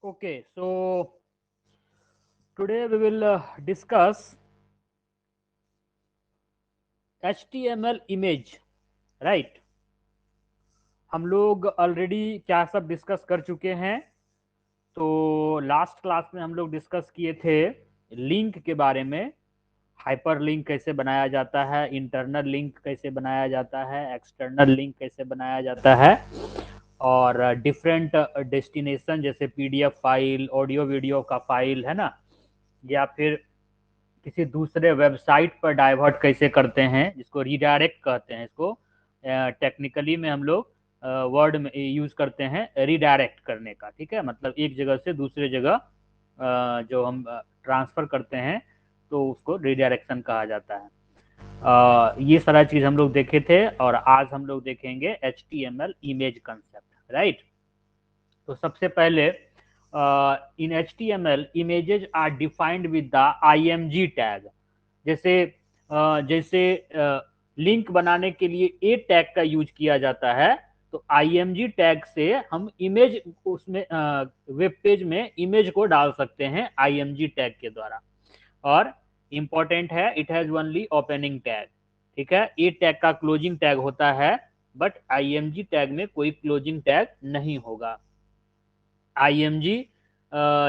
Okay, so today we will discuss HTML image, right? हम लोग already क्या सब डिस्कस कर चुके हैं। तो लास्ट क्लास में हम लोग डिस्कस किए थे लिंक के बारे में। हाइपर लिंक कैसे बनाया जाता है, इंटरनल लिंक कैसे बनाया जाता है, एक्सटर्नल लिंक कैसे बनाया जाता है, और डिफरेंट डेस्टिनेशन जैसे पीडीएफ फाइल, ऑडियो वीडियो का फाइल है ना, या फिर किसी दूसरे वेबसाइट पर डाइवर्ट कैसे करते हैं, जिसको रीडायरेक्ट कहते हैं। इसको टेक्निकली में हम लोग वर्ड में यूज करते हैं रीडायरेक्ट करने का। ठीक है, मतलब एक जगह से दूसरे जगह जो हम ट्रांसफर करते हैं तो उसको रीडायरेक्शन कहा जाता है। ये सारा चीज हम लोग देखे थे और आज हम लोग देखेंगे HTML इमेज कंसेप्ट, राइट। तो सबसे पहले इन HTML images are defined with the IMG tag. जैसे जैसे लिंक बनाने के लिए ए टैग का यूज किया जाता है, तो IMG टैग से हम इमेज उसमें वेब पेज में इमेज को डाल सकते हैं IMG टैग के द्वारा। और इंपॉर्टेंट है, it has only opening tag. ठीक है, ए टैग का क्लोजिंग टैग होता है, बट IMG टैग में कोई क्लोजिंग टैग नहीं होगा। IMG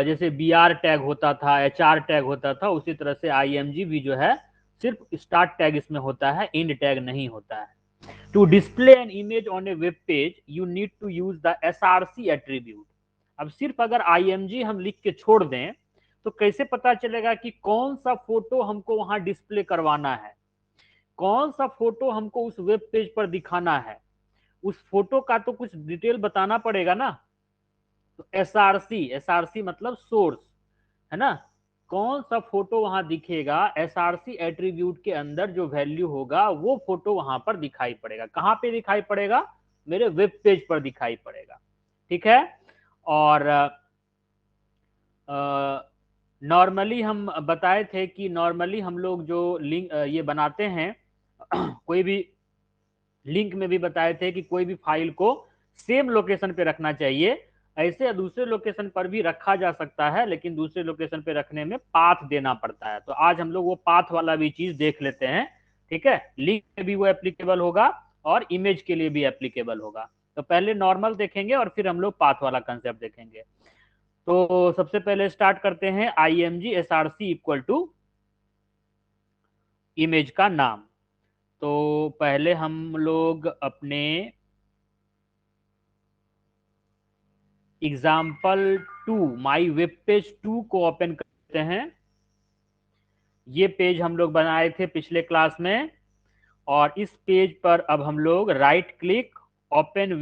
जैसे BR टैग होता था, HR टैग होता था, उसी तरह से IMG भी जो है सिर्फ स्टार्ट टैग इसमें होता है, एंड टैग नहीं होता है। To display an image on a web page you need to use the SRC attribute. अब सिर्फ अगर IMG हम लिख के छोड़ दें तो कैसे पता चलेगा कि कौन सा फोटो हमको वहां डिस्प्ले करवाना है, कौन सा फोटो हमको उस वेब पेज पर दिखाना है। उस फोटो का तो कुछ डिटेल बताना पड़ेगा ना। तो SRC मतलब सोर्स, है ना। कौन सा फोटो वहां दिखेगा, SRC एट्रीब्यूट के अंदर जो वैल्यू होगा वो फोटो वहां पर दिखाई पड़ेगा। कहां पे दिखाई पड़ेगा? मेरे वेब पेज पर दिखाई पड़ेगा। ठीक है। और नॉर्मली हम बताए थे कि नॉर्मली हम लोग जो लिंक ये बनाते हैं कोई भी लिंक में भी बताए थे कि कोई भी फाइल को सेम लोकेशन पे रखना चाहिए। ऐसे दूसरे लोकेशन पर भी रखा जा सकता है, लेकिन दूसरे लोकेशन पे रखने में पाथ देना पड़ता है। तो आज हम लोग वो पाथ वाला भी चीज देख लेते हैं। ठीक है, लिंक में भी वो एप्लीकेबल होगा और इमेज के लिए भी एप्लीकेबल होगा। तो पहले नॉर्मल देखेंगे और फिर हम लोग पाथ वाला कंसेप्ट देखेंगे। तो सबसे पहले स्टार्ट करते हैं IMG SRC equal to image का नाम। तो पहले हम लोग अपने example2 माई वेब पेज 2 को ओपन करते हैं। ये पेज हम लोग बनाए थे पिछले क्लास में, और इस पेज पर अब हम लोग right click open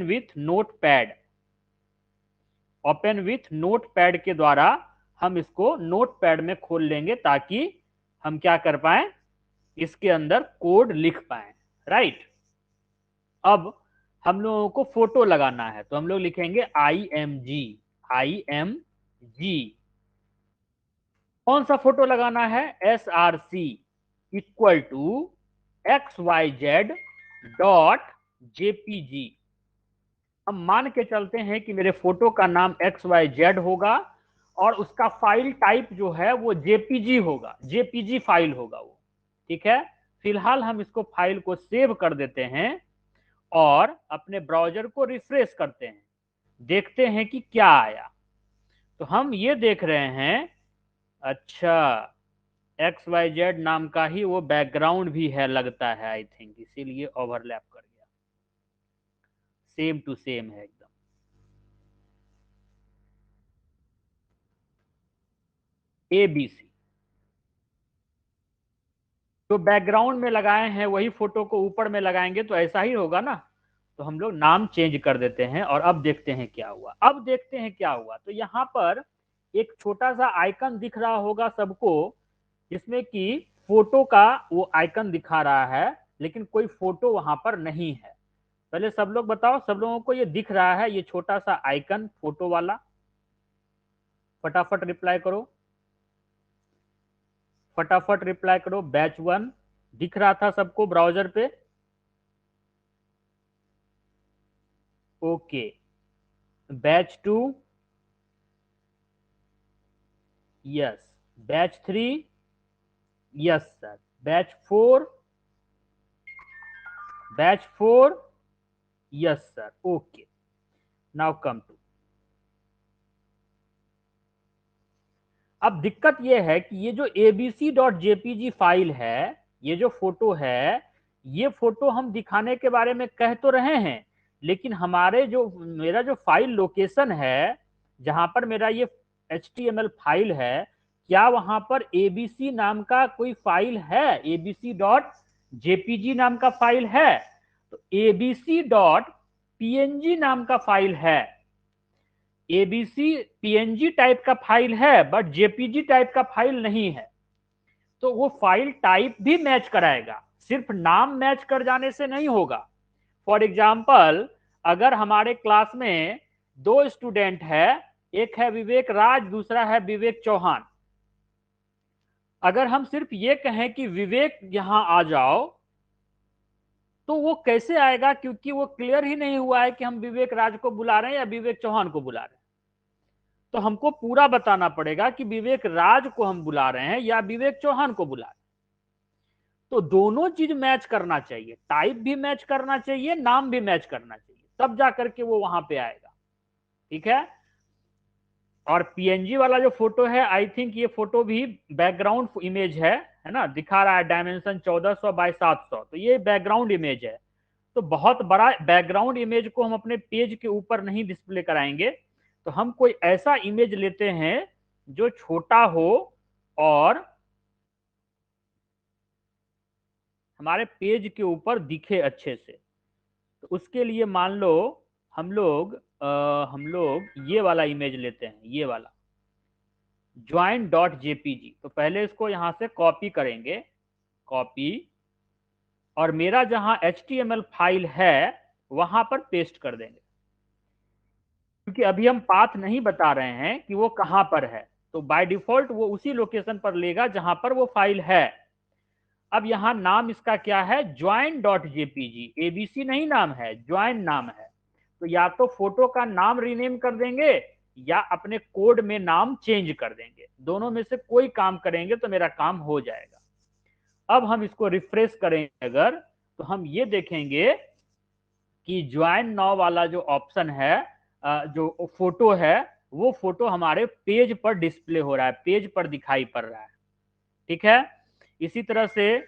with notepad, open with notepad के द्वारा हम इसको नोटपैड में खोल लेंगे, ताकि हम क्या कर पाए, इसके अंदर कोड लिख पाए। राइट। अब हम लोगों को फोटो लगाना है, तो हम लोग लिखेंगे IMG। कौन सा फोटो लगाना है? SRC equal to XYZ dot JPG। हम मान के चलते हैं कि मेरे फोटो का नाम XYZ होगा और उसका फाइल टाइप जो है वो JPG होगा, JPG फाइल होगा वो। ठीक है, फिलहाल हम इसको फाइल को सेव कर देते हैं और अपने ब्राउजर को रिफ्रेश करते हैं, देखते हैं कि क्या आया। तो हम ये देख रहे हैं, अच्छा, XYZ नाम का ही वो बैकग्राउंड भी है लगता है, आई थिंक, इसीलिए ओवरलैप कर गया। सेम टू सेम है एकदम। ABC जो बैकग्राउंड में लगाए हैं वही फोटो को ऊपर में लगाएंगे तो ऐसा ही होगा ना। तो हम लोग नाम चेंज कर देते हैं और अब देखते हैं क्या हुआ। अब देखते हैं क्या हुआ, तो यहाँ पर एक छोटा सा आइकन दिख रहा होगा सबको, जिसमें कि फोटो का वो आइकन दिखा रहा है, लेकिन कोई फोटो वहां पर नहीं है। पहले सब लोग बताओ, सब लोगों को ये दिख रहा है ये छोटा सा आइकन फोटो वाला? फटाफट रिप्लाई करो, फटाफट रिप्लाई करो। बैच 1 दिख रहा था सबको ब्राउजर पे? Okay. Batch 2, yes. Batch 3, yes sir. Batch 4, batch 4, yes sir. Okay, now come to. अब दिक्कत यह है कि ये जो abc.jpg फाइल है, ये जो फोटो है, ये फोटो हम दिखाने के बारे में कह तो रहे हैं, लेकिन हमारे जो मेरा जो फाइल लोकेशन है, जहां पर मेरा ये HTML फाइल है, क्या वहां पर abc नाम का कोई फाइल है? abc.jpg नाम का फाइल है? तो abc.png नाम का फाइल है। एबीसी पीएनजी टाइप का फाइल है, बट जेपीजी टाइप का फाइल नहीं है। तो वो फाइल टाइप भी मैच कराएगा, सिर्फ नाम मैच कर जाने से नहीं होगा। फॉर एग्जाम्पल, अगर हमारे क्लास में दो स्टूडेंट है, एक है विवेक राज, दूसरा है विवेक चौहान। अगर हम सिर्फ ये कहें कि विवेक यहां आ जाओ, तो वो कैसे आएगा? क्योंकि वो क्लियर ही नहीं हुआ है कि हम विवेक राज को बुला रहे हैं या विवेक चौहान को बुला रहे हैं। तो हमको पूरा बताना पड़ेगा कि विवेक राज को हम बुला रहे हैं या विवेक चौहान को बुला रहे हैं। तो दोनों चीज मैच करना चाहिए, टाइप भी मैच करना चाहिए, नाम भी मैच करना चाहिए, तब जाकर के वो वहां पे आएगा। ठीक है। और पीएनजी वाला जो फोटो है, आई थिंक ये फोटो भी बैकग्राउंड इमेज है ना? दिखा रहा है डायमेंशन 1400 बाय 700, तो ये बैकग्राउंड इमेज है। तो बहुत बड़ा बैकग्राउंड इमेज को हम अपने पेज के ऊपर नहीं डिस्प्ले कराएंगे, तो हम कोई ऐसा इमेज लेते हैं जो छोटा हो और हमारे पेज के ऊपर दिखे अच्छे से। तो उसके लिए मान लो हम लोग ये वाला इमेज लेते हैं, ये वाला join.jpg। तो पहले इसको यहां से कॉपी करेंगे, कॉपी, और मेरा जहां HTML फाइल है वहां पर पेस्ट कर देंगे, क्योंकि अभी हम पाथ नहीं बता रहे हैं कि वो कहां पर है। तो बाय डिफॉल्ट वो उसी लोकेशन पर लेगा जहां पर वो फाइल है। अब यहां नाम इसका क्या है? join.jpg। एबीसी नहीं नाम है, ज्वाइन नाम है। तो या तो फोटो का नाम रीनेम कर देंगे या अपने कोड में नाम चेंज कर देंगे, दोनों में से कोई काम करेंगे तो मेरा काम हो जाएगा। अब हम इसको रिफ्रेश करेंगे अगर, तो हम ये देखेंगे कि ज्वाइन नाउ वाला जो ऑप्शन है, जो फोटो है, वो फोटो हमारे पेज पर डिस्प्ले हो रहा है, पेज पर दिखाई पड़ रहा है। ठीक है। इसी तरह से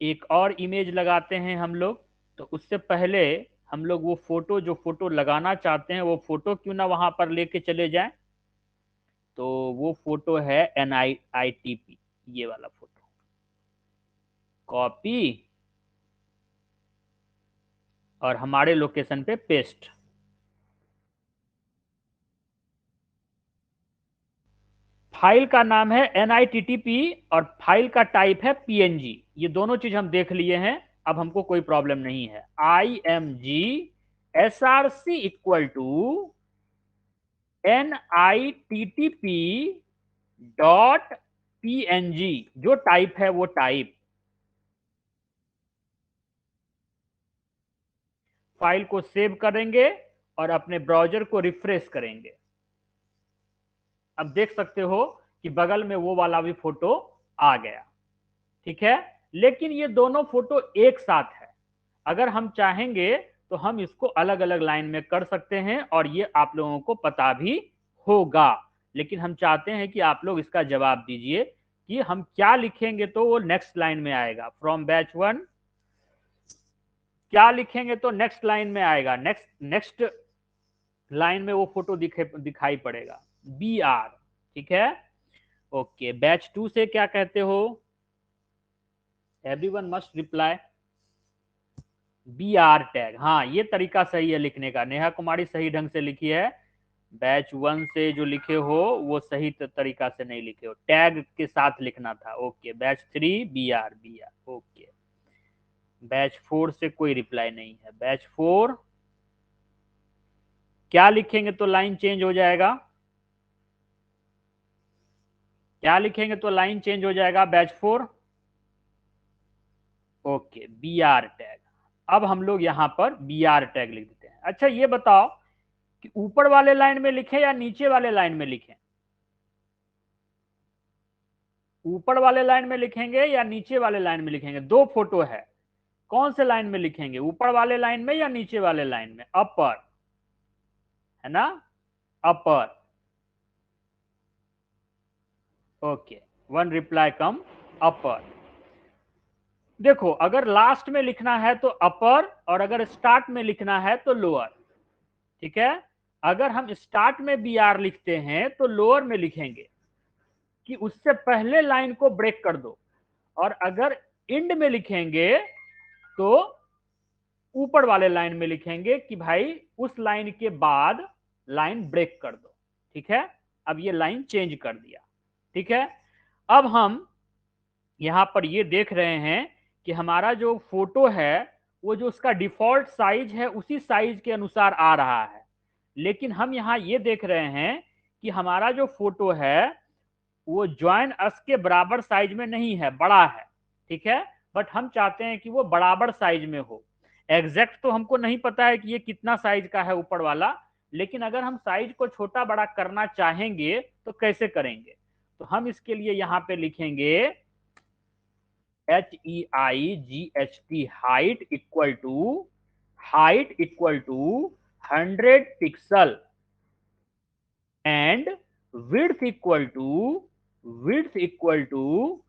एक और इमेज लगाते हैं हम लोग। तो उससे पहले हम लोग वो फोटो, जो फोटो लगाना चाहते हैं, वो फोटो क्यों ना वहां पर लेके चले जाएं। तो वो फोटो है NIITP, ये वाला फोटो, कॉपी और हमारे लोकेशन पे पेस्ट। फाइल का नाम है NITTP और फाइल का टाइप है PNG। ये दोनों चीज हम देख लिए हैं, अब हमको कोई प्रॉब्लम नहीं है। IMG SRC equal to NITTP dot PNG, जो टाइप है वो टाइप। फाइल को सेव करेंगे और अपने ब्राउजर को रिफ्रेश करेंगे। अब देख सकते हो कि बगल में वो वाला भी फोटो आ गया। ठीक है। लेकिन ये दोनों फोटो एक साथ है। अगर हम चाहेंगे तो हम इसको अलग अलग लाइन में कर सकते हैं, और ये आप लोगों को पता भी होगा। लेकिन हम चाहते हैं कि आप लोग इसका जवाब दीजिए कि हम क्या लिखेंगे तो वो नेक्स्ट लाइन में आएगा। फ्रॉम बैच 1 क्या लिखेंगे तो नेक्स्ट लाइन में आएगा, नेक्स्ट नेक्स्ट लाइन में वो फोटो दिखाई पड़ेगा, BR। ठीक है। ओके, बैच 2 से क्या कहते हो? Everyone must reply BR tag. हाँ, ये तरीका सही है लिखने का, नेहा कुमारी सही ढंग से लिखी है। बैच 1 से जो लिखे हो वो सही तरीका से नहीं लिखे हो, टैग के साथ लिखना था। Okay, batch 3 BR। Okay, batch 4 से कोई रिप्लाई नहीं है। बैच 4 क्या लिखेंगे तो लाइन चेंज हो जाएगा? क्या लिखेंगे तो लाइन चेंज हो जाएगा बैच 4? Okay, BR tag. अब हम लोग यहाँ पर BR टैग लिख देते हैं। अच्छा ये बताओ कि ऊपर वाले लाइन में लिखें या नीचे वाले लाइन में लिखें? ऊपर वाले लाइन में लिखेंगे या नीचे वाले लाइन में लिखेंगे? दो फोटो है, कौन से लाइन में लिखेंगे? ऊपर वाले लाइन में या नीचे वाले लाइन में? अपर, है ना, अपर। ओके, वन रिप्लाई कम, अपर। देखो अगर लास्ट में लिखना है तो अपर, और अगर स्टार्ट में लिखना है तो लोअर। ठीक है, अगर हम स्टार्ट में BR लिखते हैं तो लोअर में लिखेंगे कि उससे पहले लाइन को ब्रेक कर दो, और अगर एंड में लिखेंगे तो ऊपर वाले लाइन में लिखेंगे कि भाई उस लाइन के बाद लाइन ब्रेक कर दो। ठीक है, अब ये लाइन चेंज कर दिया। ठीक है, अब हम यहां पर ये देख रहे हैं कि हमारा जो फोटो है वो जो उसका डिफॉल्ट साइज है उसी साइज के अनुसार आ रहा है, लेकिन हम यहाँ ये देख रहे हैं कि हमारा जो फोटो है वो ज्वाइन अस के बराबर साइज में नहीं है, बड़ा है। ठीक है, बट हम चाहते हैं कि वो बराबर साइज में हो। एग्जैक्ट तो हमको नहीं पता है कि ये कितना साइज का है ऊपर वाला, लेकिन अगर हम साइज को छोटा बड़ा करना चाहेंगे तो कैसे करेंगे? तो हम इसके लिए यहाँ पे लिखेंगे HEIGHT, height equal to 100 pixel and width equal to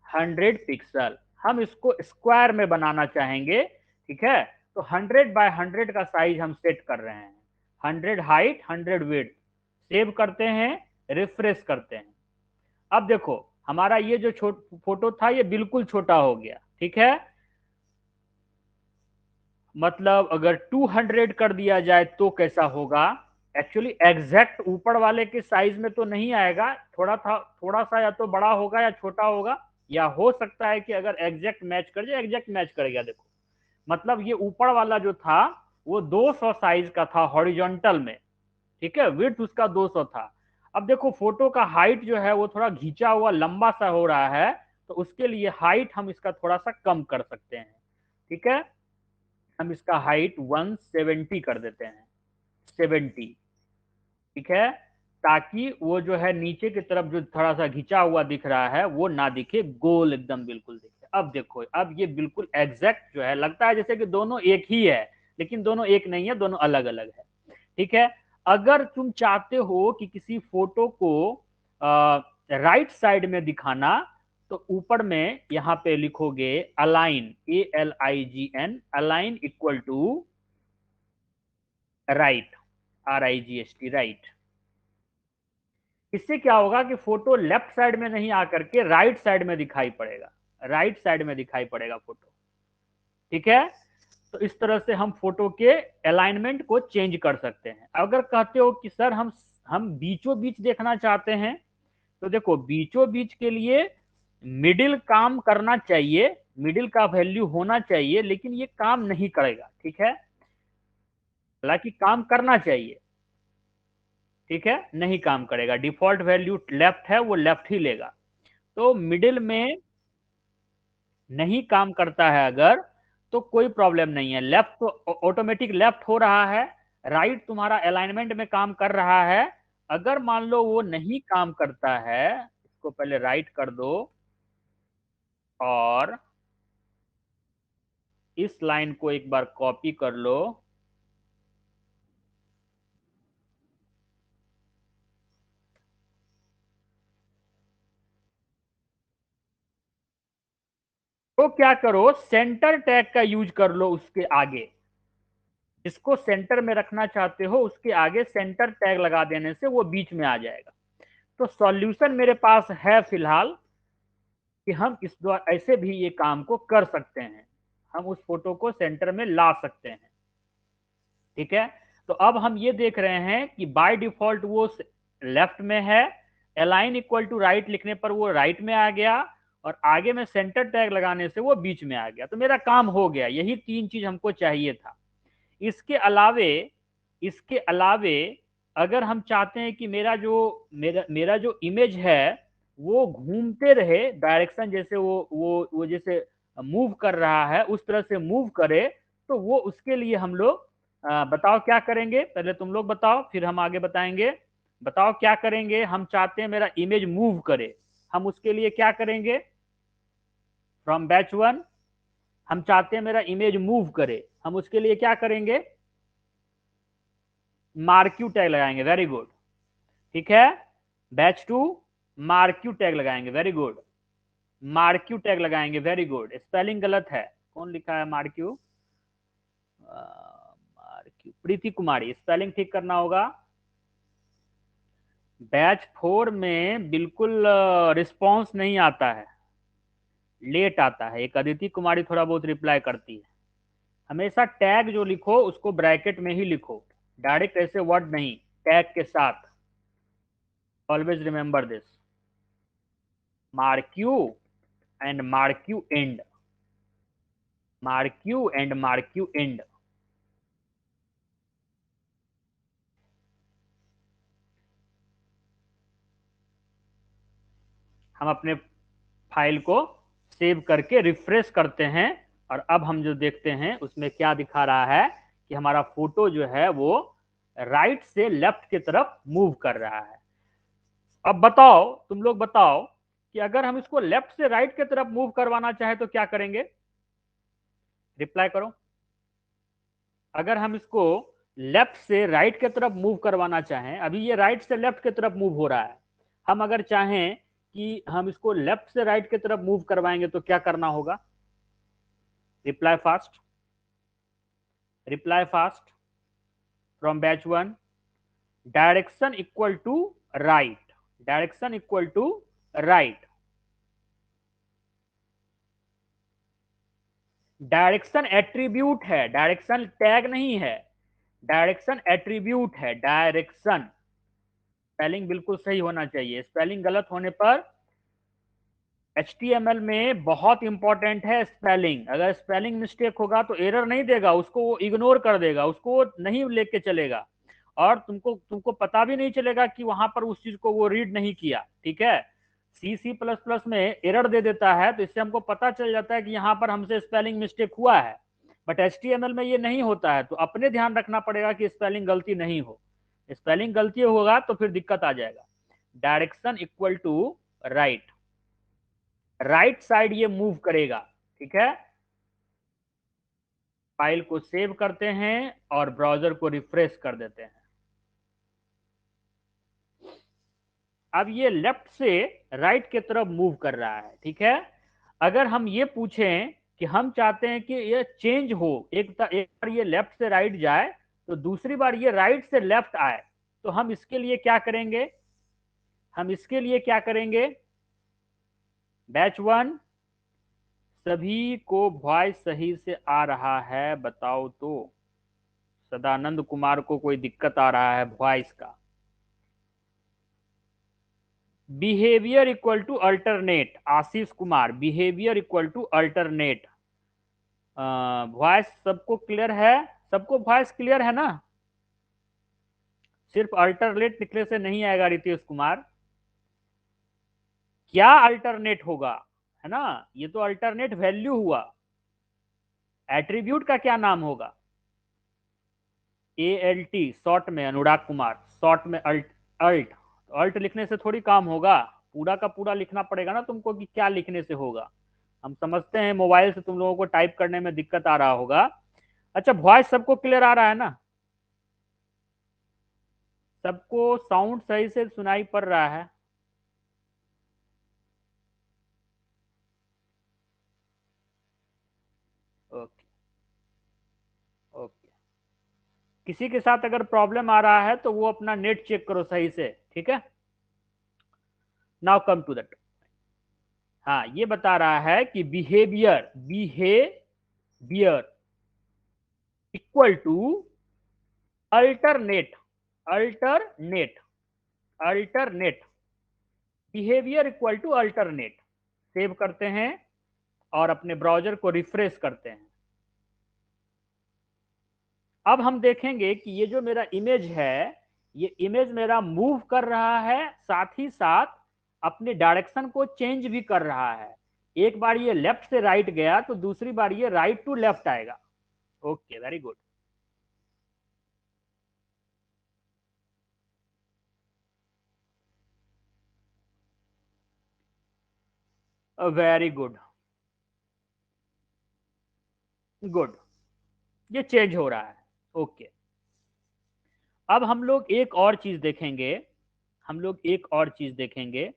100 pixel. हम इसको स्क्वायर में बनाना चाहेंगे। ठीक है, तो 100 by 100 का साइज हम सेट कर रहे हैं। 100 हाइट, 100 width। सेव करते हैं, रिफ्रेश करते हैं। अब देखो हमारा ये जो फोटो था ये बिल्कुल छोटा हो गया। ठीक है, मतलब अगर 200 कर दिया जाए तो कैसा होगा? एक्चुअली एग्जैक्ट ऊपर वाले के साइज में तो नहीं आएगा, थोड़ा सा या तो बड़ा होगा या छोटा होगा, या हो सकता है कि अगर एग्जैक्ट मैच कर जाए, एग्जैक्ट मैच करेगा। देखो मतलब ये ऊपर वाला जो था वो 200 साइज का था हॉरिजॉन्टल में। ठीक है, विड्थ उसका 200 था। अब देखो फोटो का हाइट जो है वो थोड़ा घिंचा हुआ लंबा सा हो रहा है, तो उसके लिए हाइट हम इसका थोड़ा सा कम कर सकते हैं। ठीक है, हम इसका हाइट 170 कर देते हैं, 70। ठीक है, ताकि वो जो है नीचे की तरफ जो थोड़ा सा घिंचा हुआ दिख रहा है वो ना दिखे, गोल एकदम बिल्कुल दिखे। अब देखो अब ये बिल्कुल एग्जैक्ट जो है लगता है जैसे कि दोनों एक ही है, लेकिन दोनों एक नहीं है, दोनों अलग अलग है। ठीक है, अगर तुम चाहते हो कि किसी फोटो को राइट साइड में दिखाना, तो ऊपर में यहां पे लिखोगे align, ALIGN, align equal to right, RIGHT, right. इससे क्या होगा कि फोटो लेफ्ट साइड में नहीं आकर के राइट साइड में दिखाई पड़ेगा, राइट साइड में दिखाई पड़ेगा फोटो। ठीक है, तो इस तरह से हम फोटो के अलाइनमेंट को चेंज कर सकते हैं। अगर कहते हो कि सर हम बीचों बीच देखना चाहते हैं, तो देखो बीचों बीच के लिए मिडिल काम करना चाहिए, मिडिल का वैल्यू होना चाहिए, लेकिन ये काम नहीं करेगा। ठीक है, हालांकि काम करना चाहिए। ठीक है, नहीं काम करेगा, डिफॉल्ट वैल्यू लेफ्ट है, वो लेफ्ट ही लेगा। तो मिडिल में नहीं काम करता है अगर, तो कोई प्रॉब्लम नहीं है, लेफ्ट तो ऑटोमेटिक लेफ्ट हो रहा है, राइट तुम्हारा अलाइनमेंट में काम कर रहा है। अगर मान लो वो नहीं काम करता है, इसको पहले राइट कर दो और इस लाइन को एक बार कॉपी कर लो, तो क्या करो सेंटर टैग का यूज कर लो उसके आगे। जिसको सेंटर में रखना चाहते हो उसके आगे सेंटर टैग लगा देने से वो बीच में आ जाएगा। तो सॉल्यूशन मेरे पास है फिलहाल कि हम इस द्वारा ऐसे भी ये काम को कर सकते हैं, हम उस फोटो को सेंटर में ला सकते हैं। ठीक है, तो अब हम ये देख रहे हैं कि बाय डिफॉल्ट वो लेफ्ट में है, अलाइन इक्वल टू राइट लिखने पर वो राइट में आ गया, और आगे में सेंटर टैग लगाने से वो बीच में आ गया। तो मेरा काम हो गया, यही तीन चीज हमको चाहिए था। इसके अलावे अगर हम चाहते हैं कि मेरा जो इमेज है वो घूमते रहे डायरेक्शन, जैसे वो जैसे मूव कर रहा है उस तरह से मूव करे, तो वो उसके लिए हम लोग बताओ क्या करेंगे, पहले तुम लोग बताओ फिर हम आगे बताएंगे। बताओ क्या करेंगे, हम चाहते हैं मेरा इमेज मूव करे, हम उसके लिए क्या करेंगे? फ्रॉम बैच वन हम चाहते हैं मेरा इमेज मूव करे, हम उसके लिए क्या करेंगे? मार्क्यू टैग लगाएंगे, वेरी गुड। ठीक है, बैच टू मार्क्यू टैग लगाएंगे, वेरी गुड। मार्क्यू टैग लगाएंगे, वेरी गुड। स्पेलिंग गलत है, कौन लिखा है मार्क्यू? मार्क्यू प्रीति कुमारी, स्पेलिंग ठीक करना होगा। बैच 4 में बिल्कुल रिस्पॉन्स नहीं आता है, लेट आता है। एक अदिति कुमारी थोड़ा बहुत रिप्लाई करती है। हमेशा टैग जो लिखो उसको ब्रैकेट में ही लिखो, डायरेक्ट ऐसे वर्ड नहीं, टैग के साथ। Always remember this, marquee and marquee and, marquee and marquee and. हम अपने फाइल को सेव करके रिफ्रेश करते हैं, और अब हम जो देखते हैं उसमें क्या दिखा रहा है कि हमारा फोटो जो है वो राइट से लेफ्ट की तरफ मूव कर रहा है। अब बताओ, तुम लोग बताओ कि अगर हम इसको लेफ्ट से राइट की तरफ मूव करवाना चाहे तो क्या करेंगे? रिप्लाई करो। अगर हम इसको लेफ्ट से राइट की तरफ मूव करवाना चाहें, अभी ये राइट से लेफ्ट की तरफ मूव हो रहा है, हम अगर चाहें कि हम इसको लेफ्ट से राइट की तरफ मूव करवाएंगे तो क्या करना होगा? Reply fast, reply fast from batch one. Direction equal to right, direction equal to right. Direction attribute है, डायरेक्शन टैग नहीं है, डायरेक्शन एट्रीब्यूट है। डायरेक्शन स्पेलिंग बिल्कुल सही होना चाहिए, स्पेलिंग गलत होने पर HTML में बहुत इंपॉर्टेंट है स्पेलिंग। अगर स्पेलिंग मिस्टेक होगा तो एरर नहीं देगा, उसको वो इग्नोर कर देगा, उसको वो नहीं लेके चलेगा, और तुमको तुमको पता भी नहीं चलेगा कि वहां पर उस चीज को वो रीड नहीं किया। ठीक है, C++ में एरर दे देता है, तो इससे हमको पता चल जाता है कि यहाँ पर हमसे स्पेलिंग मिस्टेक हुआ है। बट HTML में ये नहीं होता है, तो अपने ध्यान रखना पड़ेगा कि स्पेलिंग गलती नहीं हो। स्पेलिंग गलती होगा तो फिर दिक्कत आ जाएगा। Direction equal to right, right side ये मूव करेगा। ठीक है, फाइल को सेव करते हैं और ब्राउजर को रिफ्रेश कर देते हैं। अब ये लेफ्ट से राइट की तरफ मूव कर रहा है। ठीक है, अगर हम ये पूछें कि हम चाहते हैं कि ये चेंज हो, एक बार ये लेफ्ट से राइट जाए तो दूसरी बार ये राइट से लेफ्ट आए, तो हम इसके लिए क्या करेंगे? हम इसके लिए क्या करेंगे? बैच वन, सभी को वॉइस सही से आ रहा है बताओ तो? सदानंद कुमार को कोई दिक्कत आ रहा है वॉइस का? Behaviour equal to alternate, Ashish Kumar, behaviour equal to alternate. Voice सबको क्लियर है? सबको वॉइस क्लियर है ना? सिर्फ अल्टरनेट लिखने से नहीं आएगा रितेश कुमार, क्या अल्टरनेट होगा, है ना? ये तो अल्टरनेट वैल्यू हुआ, एट्रीब्यूट का क्या नाम होगा? ALT शॉर्ट में, अनुराग कुमार, शॉर्ट में अल्ट। अल्ट, अल्ट लिखने से थोड़ी काम होगा, पूरा का पूरा लिखना पड़ेगा ना तुमको कि क्या लिखने से होगा। हम समझते हैं मोबाइल से तुम लोगों को टाइप करने में दिक्कत आ रहा होगा। अच्छा, वॉइस सबको क्लियर आ रहा है ना? सबको साउंड सही से सुनाई पड़ रहा है? Okay, okay. किसी के साथ अगर प्रॉब्लम आ रहा है तो वो अपना नेट चेक करो सही से। ठीक है, नाउ कम टू दैट। हाँ, ये बता रहा है कि behaviour, behaviour equal to alternate, alternate, alternate. Behaviour equal to alternate. Save करते हैं और अपने ब्राउजर को रिफ्रेश करते हैं। अब हम देखेंगे कि ये जो मेरा इमेज है, ये इमेज मेरा मूव कर रहा है, साथ ही साथ अपने डायरेक्शन को चेंज भी कर रहा है। एक बार ये लेफ्ट से राइट गया तो दूसरी बार ये राइट टू लेफ्ट आएगा। Okay, very good, very good, good, ये चेंज हो रहा है। ओके, अब हम लोग एक और चीज देखेंगे, हम लोग एक और चीज देखेंगे।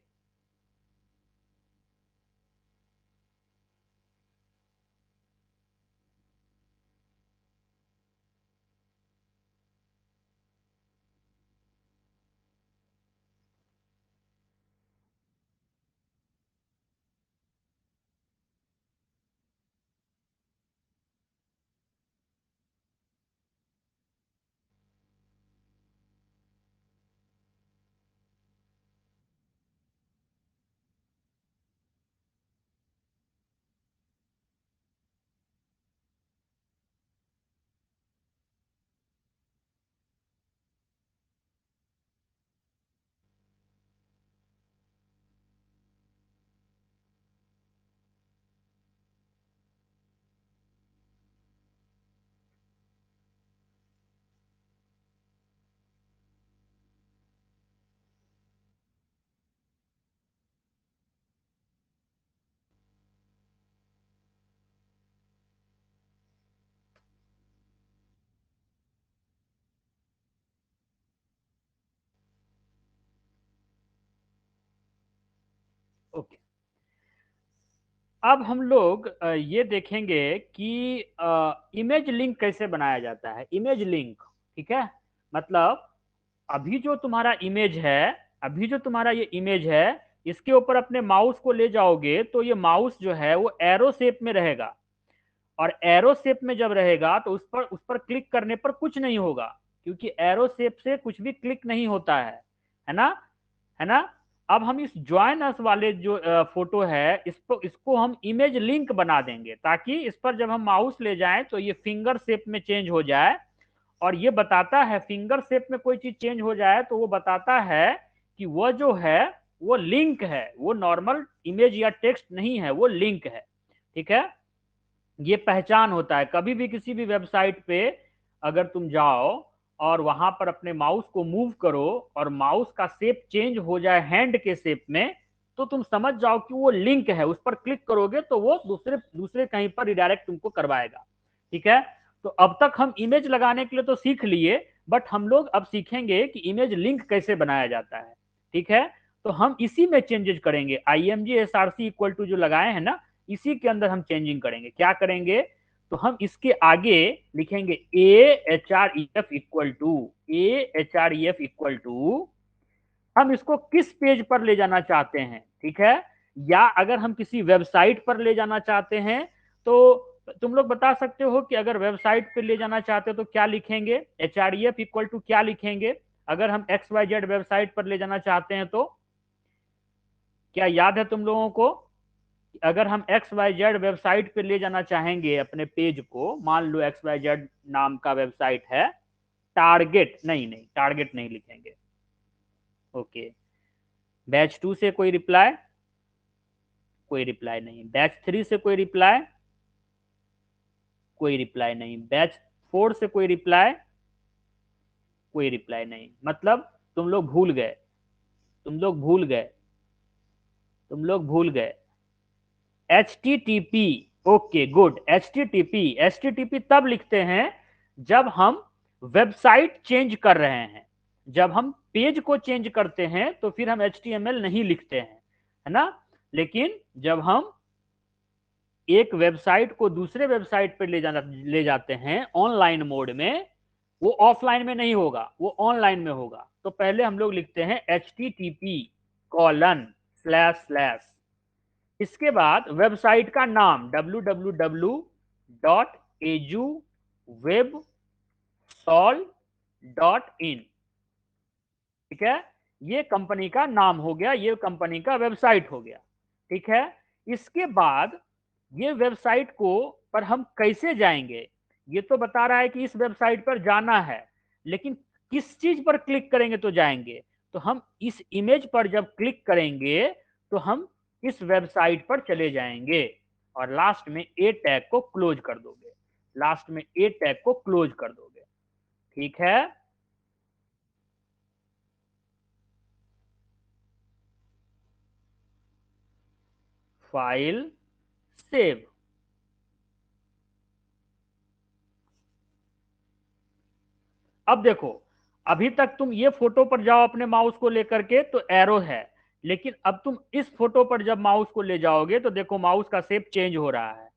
ओके, अब हम लोग ये देखेंगे कि इमेज लिंक कैसे बनाया जाता है। इमेज लिंक, ठीक है, मतलब अभी जो तुम्हारा इमेज है, अभी जो तुम्हारा ये इमेज है, इसके ऊपर अपने माउस को ले जाओगे तो ये माउस जो है वो एरो शेप में रहेगा, और एरो शेप में जब रहेगा तो उस पर क्लिक करने पर कुछ नहीं होगा, क्योंकि एरो शेप से कुछ भी क्लिक नहीं होता है ना, है ना। अब हम इस ज्वाइन अस वाले जो फोटो है, इसको हम इमेज लिंक बना देंगे, ताकि इस पर जब हम माउस ले जाएं तो ये फिंगर शेप में चेंज हो जाए, और ये बताता है, फिंगर शेप में कोई चीज चेंज हो जाए तो वो बताता है कि वो जो है वो लिंक है, वो नॉर्मल इमेज या टेक्स्ट नहीं है, वो लिंक है, ठीक है। ये पहचान होता है। कभी भी किसी भी वेबसाइट पे अगर तुम जाओ और वहां पर अपने माउस को मूव करो और माउस का शेप चेंज हो जाए हैंड के शेप में, तो तुम समझ जाओ कि वो लिंक है, उस पर क्लिक करोगे तो वो दूसरे दूसरे कहीं पर रिडायरेक्ट तुमको करवाएगा, ठीक है। तो अब तक हम इमेज लगाने के लिए तो सीख लिए, बट हम लोग अब सीखेंगे कि इमेज लिंक कैसे बनाया जाता है, ठीक है। तो हम इसी में चेंजेस करेंगे, IMG SRC इक्वल टू जो लगाए हैं ना, इसी के अंदर हम चेंजिंग करेंगे। क्या करेंगे, तो हम इसके आगे लिखेंगे AHREF इक्वल टू, हम इसको किस पेज पर ले जाना चाहते हैं, ठीक है, या अगर हम किसी वेबसाइट पर ले जाना चाहते हैं तो तुम लोग बता सकते हो कि अगर वेबसाइट पर ले जाना चाहते हो तो क्या लिखेंगे, HREF इक्वल टू क्या लिखेंगे, अगर हम XYZ वेबसाइट पर ले जाना चाहते हैं तो क्या याद है तुम लोगों को। अगर हम XYZ वेबसाइट पे ले जाना चाहेंगे अपने पेज को, मान लो XYZ नाम का वेबसाइट है, टारगेट नहीं, नहीं टारगेट नहीं लिखेंगे। ओके, बैच 2 से कोई रिप्लाई, कोई रिप्लाई नहीं। बैच 3 से कोई रिप्लाई, कोई रिप्लाई नहीं। बैच 4 से कोई रिप्लाई, कोई रिप्लाई नहीं। मतलब तुम लोग भूल गए, तुम लोग भूल गए, तुम लोग भूल गए। HTTP, okay good. H T T P तब लिखते हैं जब हम वेबसाइट चेंज कर रहे हैं, जब हम पेज को चेंज करते हैं तो फिर हम HTML नहीं लिखते हैं, है ना। लेकिन जब हम एक वेबसाइट को दूसरे वेबसाइट पर ले जाते हैं ऑनलाइन मोड में, वो ऑफलाइन में नहीं होगा, वो ऑनलाइन में होगा। तो पहले हम लोग लिखते हैं HTTP:// इसके बाद वेबसाइट का नाम www.eduvebsol.in, ठीक है। ये कंपनी का नाम हो गया, ये कंपनी का वेबसाइट हो गया, ठीक है। इसके बाद ये वेबसाइट को पर हम कैसे जाएंगे, ये तो बता रहा है कि इस वेबसाइट पर जाना है, लेकिन किस चीज पर क्लिक करेंगे तो जाएंगे। तो हम इस इमेज पर जब क्लिक करेंगे तो हम इस वेबसाइट पर चले जाएंगे, और लास्ट में ए टैग को क्लोज कर दोगे। लास्ट में ए टैग को क्लोज कर दोगे। ठीक है, फाइल सेव। अब देखो, अभी तक तुम ये फोटो पर जाओ अपने माउस को लेकर के तो एरो है, लेकिन अब तुम इस फोटो पर जब माउस को ले जाओगे तो देखो माउस का शेप चेंज हो रहा है।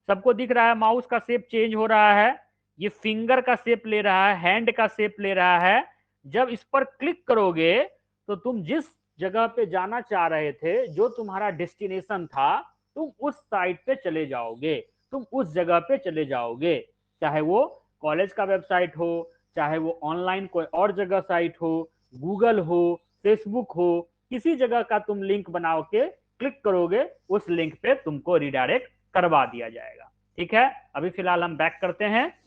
सबको दिख रहा है माउस का शेप चेंज हो रहा है, ये फिंगर का शेप ले रहा है, हैंड का शेप ले रहा है। जब इस पर क्लिक करोगे तो तुम जिस जगह पे जाना चाह रहे थे, जो तुम्हारा डेस्टिनेशन था, तुम उस साइट पे चले जाओगे, तुम उस जगह पे चले जाओगे। चाहे वो कॉलेज का वेबसाइट हो, चाहे वो ऑनलाइन कोई और जगह साइट हो, गूगल हो, फेसबुक हो, किसी जगह का तुम लिंक बनाओ के क्लिक करोगे, उस लिंक पे तुमको रिडायरेक्ट करवा दिया जाएगा। ठीक है, अभी फिलहाल हम बैक करते हैं।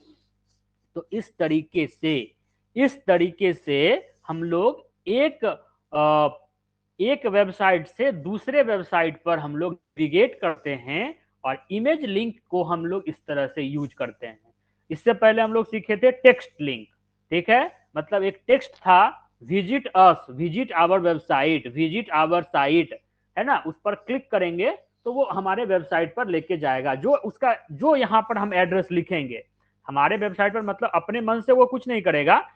तो इस तरीके से हम लोग एक वेबसाइट से दूसरे वेबसाइट पर हम लोग नेविगेट करते हैं, और इमेज लिंक को हम लोग इस तरह से यूज करते हैं। इससे पहले हम लोग सीखे थे टेक्स्ट लिंक। ठीक है, मतलब एक टेक्स्ट था, visit us, visit our website, visit our site, है ना, उस पर क्लिक करेंगे तो वो हमारे वेबसाइट पर लेके जाएगा। जो उसका जो यहाँ पर हम एड्रेस लिखेंगे हमारे वेबसाइट पर, मतलब अपने मन से वो कुछ नहीं करेगा,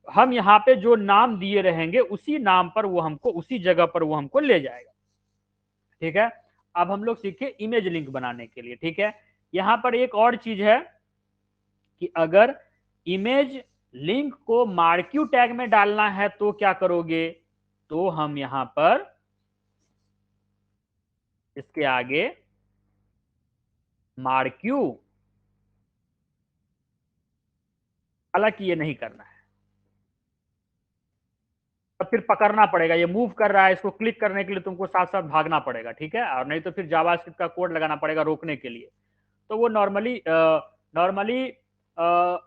हम यहाँ पे जो नाम दिए रहेंगे उसी नाम पर वो हमको, उसी जगह पर वो हमको ले जाएगा। ठीक है, अब हम लोग सीखे इमेज लिंक बनाने के लिए। ठीक है, यहाँ पर एक और चीज है कि अगर इमेज लिंक को मार्क्यू टैग में डालना है तो क्या करोगे, तो हम यहां पर इसके आगे मार्क्यू, हालांकि ये नहीं करना है, तो फिर पकड़ना पड़ेगा, ये मूव कर रहा है, इसको क्लिक करने के लिए तुमको साथ साथ भागना पड़ेगा। ठीक है, और नहीं तो फिर जावास्क्रिप्ट का कोड लगाना पड़ेगा रोकने के लिए। तो वो नॉर्मली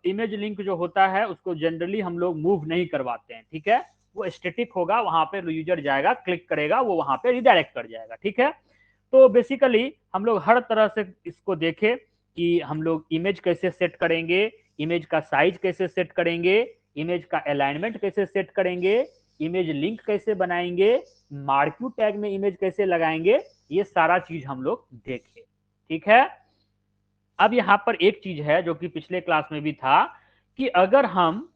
इमेज लिंक जो होता है उसको जनरली हम लोग मूव नहीं करवाते हैं। ठीक है, वो स्टेटिक होगा, वहां पे यूजर जाएगा, क्लिक करेगा, वो वहां पे रिडायरेक्ट कर जाएगा। ठीक है, तो बेसिकली हम लोग हर तरह से इसको देखें कि हम लोग इमेज कैसे सेट करेंगे, इमेज का साइज कैसे सेट करेंगे, इमेज का अलाइनमेंट कैसे सेट करेंगे, इमेज लिंक कैसे बनाएंगे, मार्क्यू टैग में इमेज कैसे लगाएंगे, ये सारा चीज हम लोग देखें। ठीक है, अब यहाँ पर एक चीज है जो कि पिछले क्लास में भी था, कि अगर हम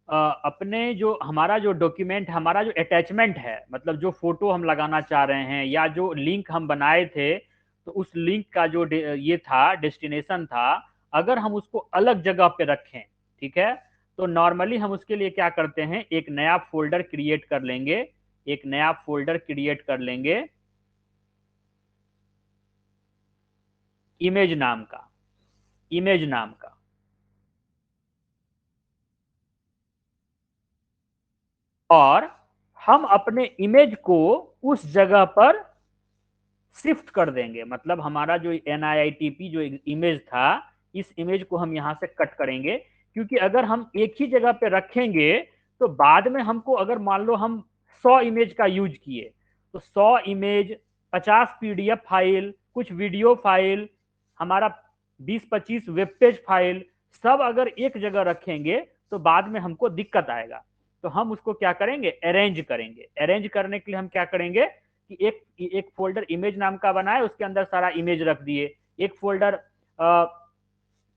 अपने जो हमारा जो डॉक्यूमेंट, हमारा जो अटैचमेंट है, मतलब जो फोटो हम लगाना चाह रहे हैं या जो लिंक हम बनाए थे, तो उस लिंक का जो ये था, डेस्टिनेशन था, अगर हम उसको अलग जगह पे रखें, ठीक है, तो नॉर्मली हम उसके लिए क्या करते हैं, एक नया फोल्डर क्रिएट कर लेंगे, एक नया फोल्डर क्रिएट कर लेंगे इमेज नाम का, इमेज नाम का, और हम अपने इमेज को उस जगह पर शिफ्ट कर देंगे। मतलब हमारा जो NIITP जो इमेज था, इस इमेज को हम यहां से कट करेंगे, क्योंकि अगर हम एक ही जगह पे रखेंगे तो बाद में हमको, अगर मान लो हम 100 इमेज का यूज किए, तो 100 इमेज, 50 PDF फाइल, कुछ वीडियो फाइल, हमारा 20-25 वेब पेज फाइल, सब अगर एक जगह रखेंगे तो बाद में हमको दिक्कत आएगा। तो हम उसको क्या करेंगे, अरेंज करेंगे। अरेंज करने के लिए हम क्या करेंगे कि एक एक फोल्डर इमेज नाम का बनाए, उसके अंदर सारा इमेज रख दिए, एक फोल्डर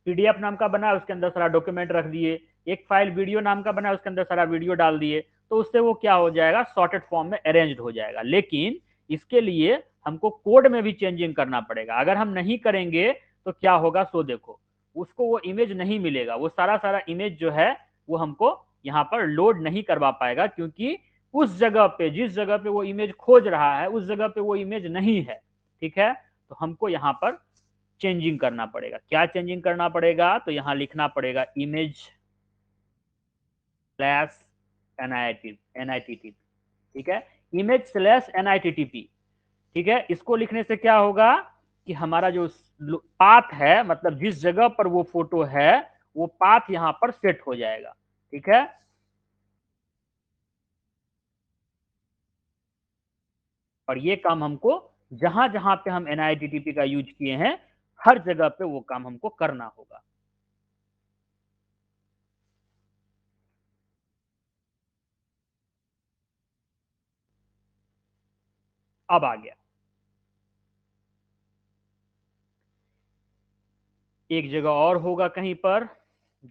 PDF नाम का बना, उसके अंदर सारा डॉक्यूमेंट रख दिए, एक फाइल वीडियो नाम का बना, उसके अंदर सारा वीडियो डाल दिए, तो उससे वो क्या हो जाएगा, सॉर्टेड फॉर्म में अरेंज्ड हो जाएगा। लेकिन इसके लिए हमको कोड में भी चेंजिंग करना पड़ेगा। अगर हम नहीं करेंगे तो क्या होगा, सो देखो, उसको वो इमेज नहीं मिलेगा, वो सारा सारा इमेज जो है वो हमको यहाँ पर लोड नहीं करवा पाएगा, क्योंकि उस जगह पे, जिस जगह पे वो इमेज खोज रहा है, उस जगह पे वो इमेज नहीं है। ठीक है, तो हमको यहाँ पर चेंजिंग करना पड़ेगा। क्या चेंजिंग करना पड़ेगा, तो यहाँ लिखना पड़ेगा इमेज स्लैश NITT। ठीक है, इमेज स्लैश NITTP। ठीक है, इसको लिखने से क्या होगा कि हमारा जो पाथ है, मतलब जिस जगह पर वो फोटो है, वो पाथ यहाँ पर सेट हो जाएगा। ठीक है, और ये काम हमको जहां जहां पे हम NITTP का यूज किए हैं, हर जगह पे वो काम हमको करना होगा। अब आ गया। एक जगह और होगा कहीं पर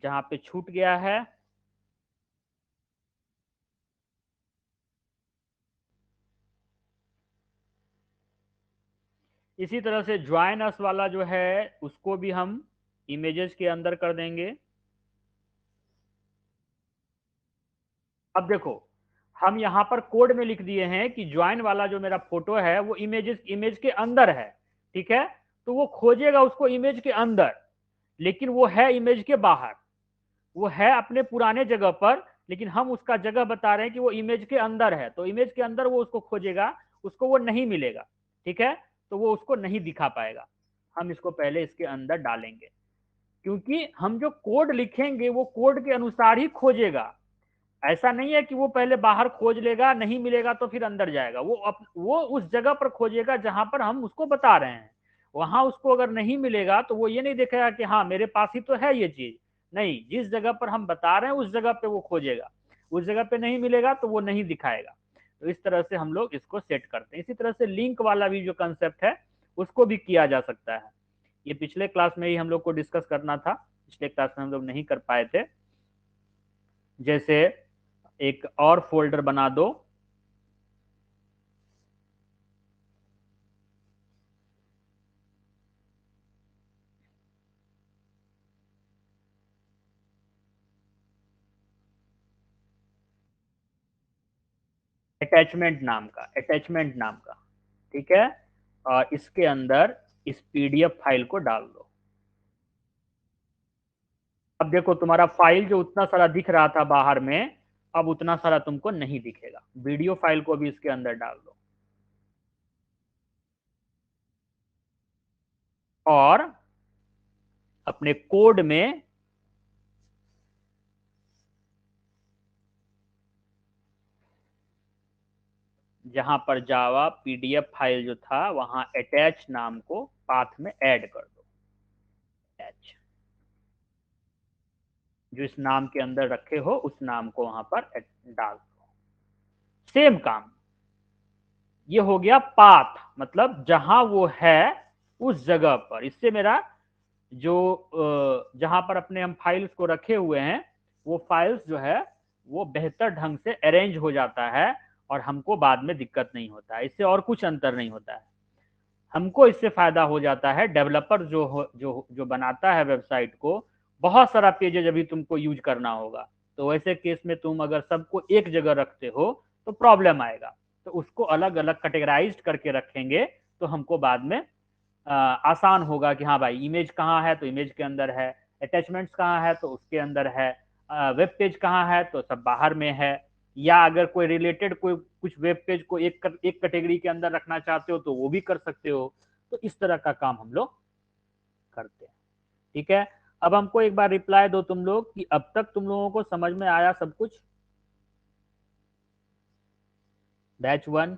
जहां पे छूट गया है। इसी तरह से ज्वाइन अस वाला जो है उसको भी हम इमेजेस के अंदर कर देंगे। अब देखो, हम यहां पर कोड में लिख दिए हैं कि ज्वाइन वाला जो मेरा फोटो है वो इमेज के अंदर है। ठीक है, तो वो खोजेगा उसको इमेज के अंदर, लेकिन वो है इमेज के बाहर। वो है अपने पुराने जगह पर, लेकिन हम उसका जगह बता रहे हैं कि वो इमेज के अंदर है, तो इमेज के अंदर वो उसको खोजेगा, उसको वो नहीं मिलेगा। ठीक है, तो वो उसको नहीं दिखा पाएगा। हम इसको पहले इसके अंदर डालेंगे, क्योंकि हम जो कोड लिखेंगे वो कोड के अनुसार ही खोजेगा। ऐसा नहीं है कि वो पहले बाहर खोज लेगा, नहीं मिलेगा तो फिर अंदर जाएगा। वो उस जगह पर खोजेगा जहां पर हम उसको बता रहे हैं। वहां उसको अगर नहीं मिलेगा तो वो ये नहीं देखेगा कि हाँ मेरे पास ही तो है ये चीज। नहीं, जिस जगह पर हम बता रहे हैं उस जगह पे वो खोजेगा। उस जगह पे नहीं मिलेगा तो वो नहीं दिखाएगा। तो इस तरह से हम लोग इसको सेट करते हैं। इसी तरह से लिंक वाला भी जो कंसेप्ट है उसको भी किया जा सकता है। ये पिछले क्लास में ही हम लोग को डिस्कस करना था, पिछले क्लास में हम लोग नहीं कर पाए थे। जैसे एक और फोल्डर बना दो, अटैचमेंट नाम का। ठीक है, और इसके अंदर इस पीडीएफ फाइल को डाल दो। अब देखो, तुम्हारा फाइल जो उतना सारा दिख रहा था बाहर में, अब उतना सारा तुमको नहीं दिखेगा। वीडियो फाइल को भी इसके अंदर डाल दो। और अपने कोड में जहां पर जावा पीडीएफ फाइल जो था वहां अटैच नाम को पाथ में ऐड कर दो। अटैच, जो इस नाम के अंदर रखे हो उस नाम को वहां पर डाल दो। सेम काम, ये हो गया पाथ, मतलब जहां वो है उस जगह पर। इससे मेरा जो जहां पर अपने हम फाइल्स को रखे हुए हैं वो फाइल्स जो है वो बेहतर ढंग से अरेंज हो जाता है, और हमको बाद में दिक्कत नहीं होता है। इससे और कुछ अंतर नहीं होता है। हमको इससे फायदा हो जाता है, डेवलपर जो बनाता है वेबसाइट को, बहुत सारा पेजेज अभी तुमको यूज करना होगा, तो वैसे केस में तुम अगर सबको एक जगह रखते हो तो प्रॉब्लम आएगा। तो उसको अलग अलग कैटेगराइज करके रखेंगे तो हमको बाद में आसान होगा कि हाँ भाई इमेज कहाँ है तो इमेज के अंदर है, अटैचमेंट्स कहाँ है तो उसके अंदर है, वेब पेज कहाँ है तो सब बाहर में है। या अगर कोई रिलेटेड कोई कुछ वेब पेज को एक कैटेगरी के अंदर रखना चाहते हो तो वो भी कर सकते हो। तो इस तरह का काम हम लोग करते हैं। ठीक है, अब हमको एक बार रिप्लाई दो तुम लोग कि अब तक तुम लोगों को समझ में आया सब कुछ। बैच वन,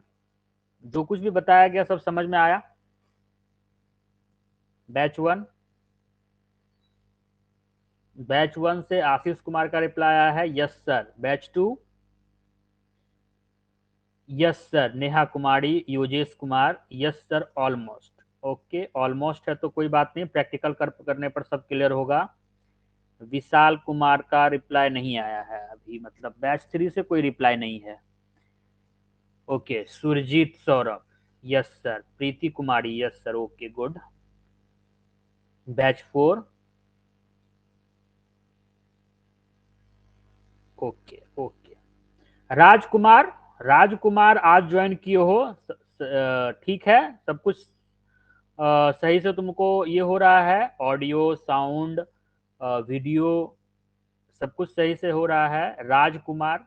जो कुछ भी बताया गया सब समझ में आया? बैच वन, बैच वन से आशीष कुमार का रिप्लाई आया है yes sir. Batch two, yes sir. Neha Kumari, Yogesh Kumar, yes sir almost. Okay, almost है तो कोई बात नहीं, प्रैक्टिकल करने पर सब क्लियर होगा। विशाल कुमार का रिप्लाई नहीं आया है अभी, मतलब बैच थ्री से कोई रिप्लाई नहीं है। Okay, Surjeet Saurabh, yes sir. Preeti Kumari, yes sir. Okay good. Batch four, okay okay. Rajkumar, Rajkumar आज ज्वाइन किए हो, ठीक है, सब कुछ सही से तुमको ये हो रहा है? ऑडियो, साउंड, वीडियो सब कुछ सही से हो रहा है? Rajkumar,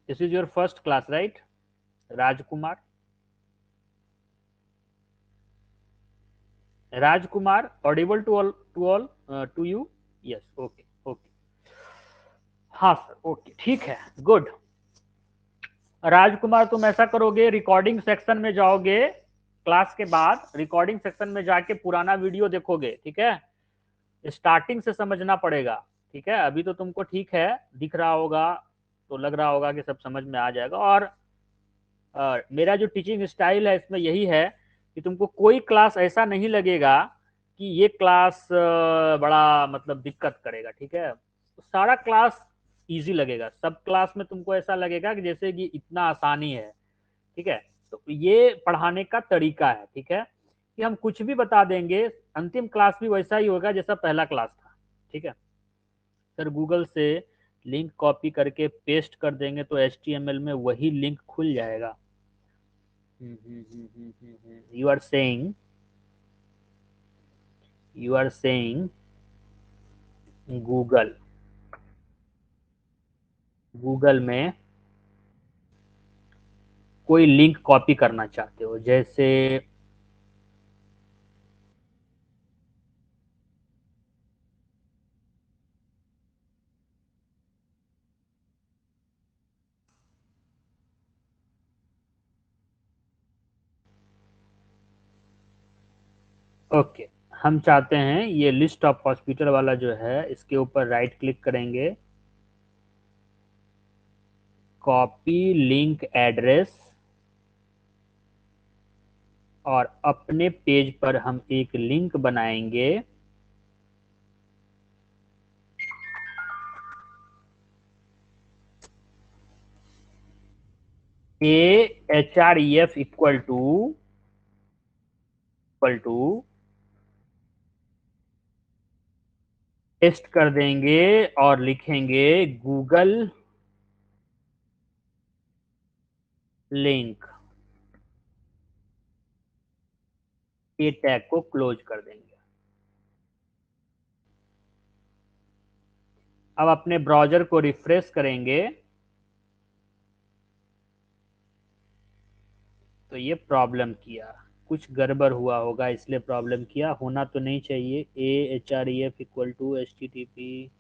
this is your first class right? Rajkumar, Rajkumar audible to all, to you? Yes, okay okay. हाँ सर, ओके ठीक है, गुड। राजकुमार तुम ऐसा करोगे, रिकॉर्डिंग सेक्शन में जाओगे, क्लास के बाद रिकॉर्डिंग सेक्शन में जाके पुराना वीडियो देखोगे। ठीक है, स्टार्टिंग से समझना पड़ेगा। ठीक है, अभी तो तुमको ठीक है, दिख रहा होगा, तो लग रहा होगा कि सब समझ में आ जाएगा। और मेरा जो टीचिंग स्टाइल है इसमें यही है कि तुमको कोई क्लास ऐसा नहीं लगेगा कि ये क्लास बड़ा मतलब दिक्कत करेगा, ठीक है। तो सारा क्लास इजी लगेगा, सब क्लास में तुमको ऐसा लगेगा कि जैसे कि इतना आसानी है, ठीक है। तो ये पढ़ाने का तरीका है, ठीक है, कि हम कुछ भी बता देंगे, अंतिम क्लास भी वैसा ही होगा जैसा पहला क्लास था, ठीक है। सर गूगल से लिंक कॉपी करके पेस्ट कर देंगे तो HTML में वही लिंक खुल जाएगा। You are saying you are saying Google Google में कोई लिंक कॉपी करना चाहते हो, जैसे ओके, हम चाहते हैं ये लिस्ट ऑफ हॉस्पिटल वाला जो है इसके ऊपर राइट क्लिक करेंगे, कॉपी लिंक एड्रेस, और अपने पेज पर हम एक लिंक बनाएंगे। AHREF इक्वल टू टेस्ट कर देंगे और लिखेंगे गूगल लिंक, ये टैग को क्लोज कर देंगे। अब अपने ब्राउजर को रिफ्रेश करेंगे तो ये प्रॉब्लम किया, कुछ गड़बड़ हुआ होगा इसलिए प्रॉब्लम किया, होना तो नहीं चाहिए। AHREF equal to HTTP।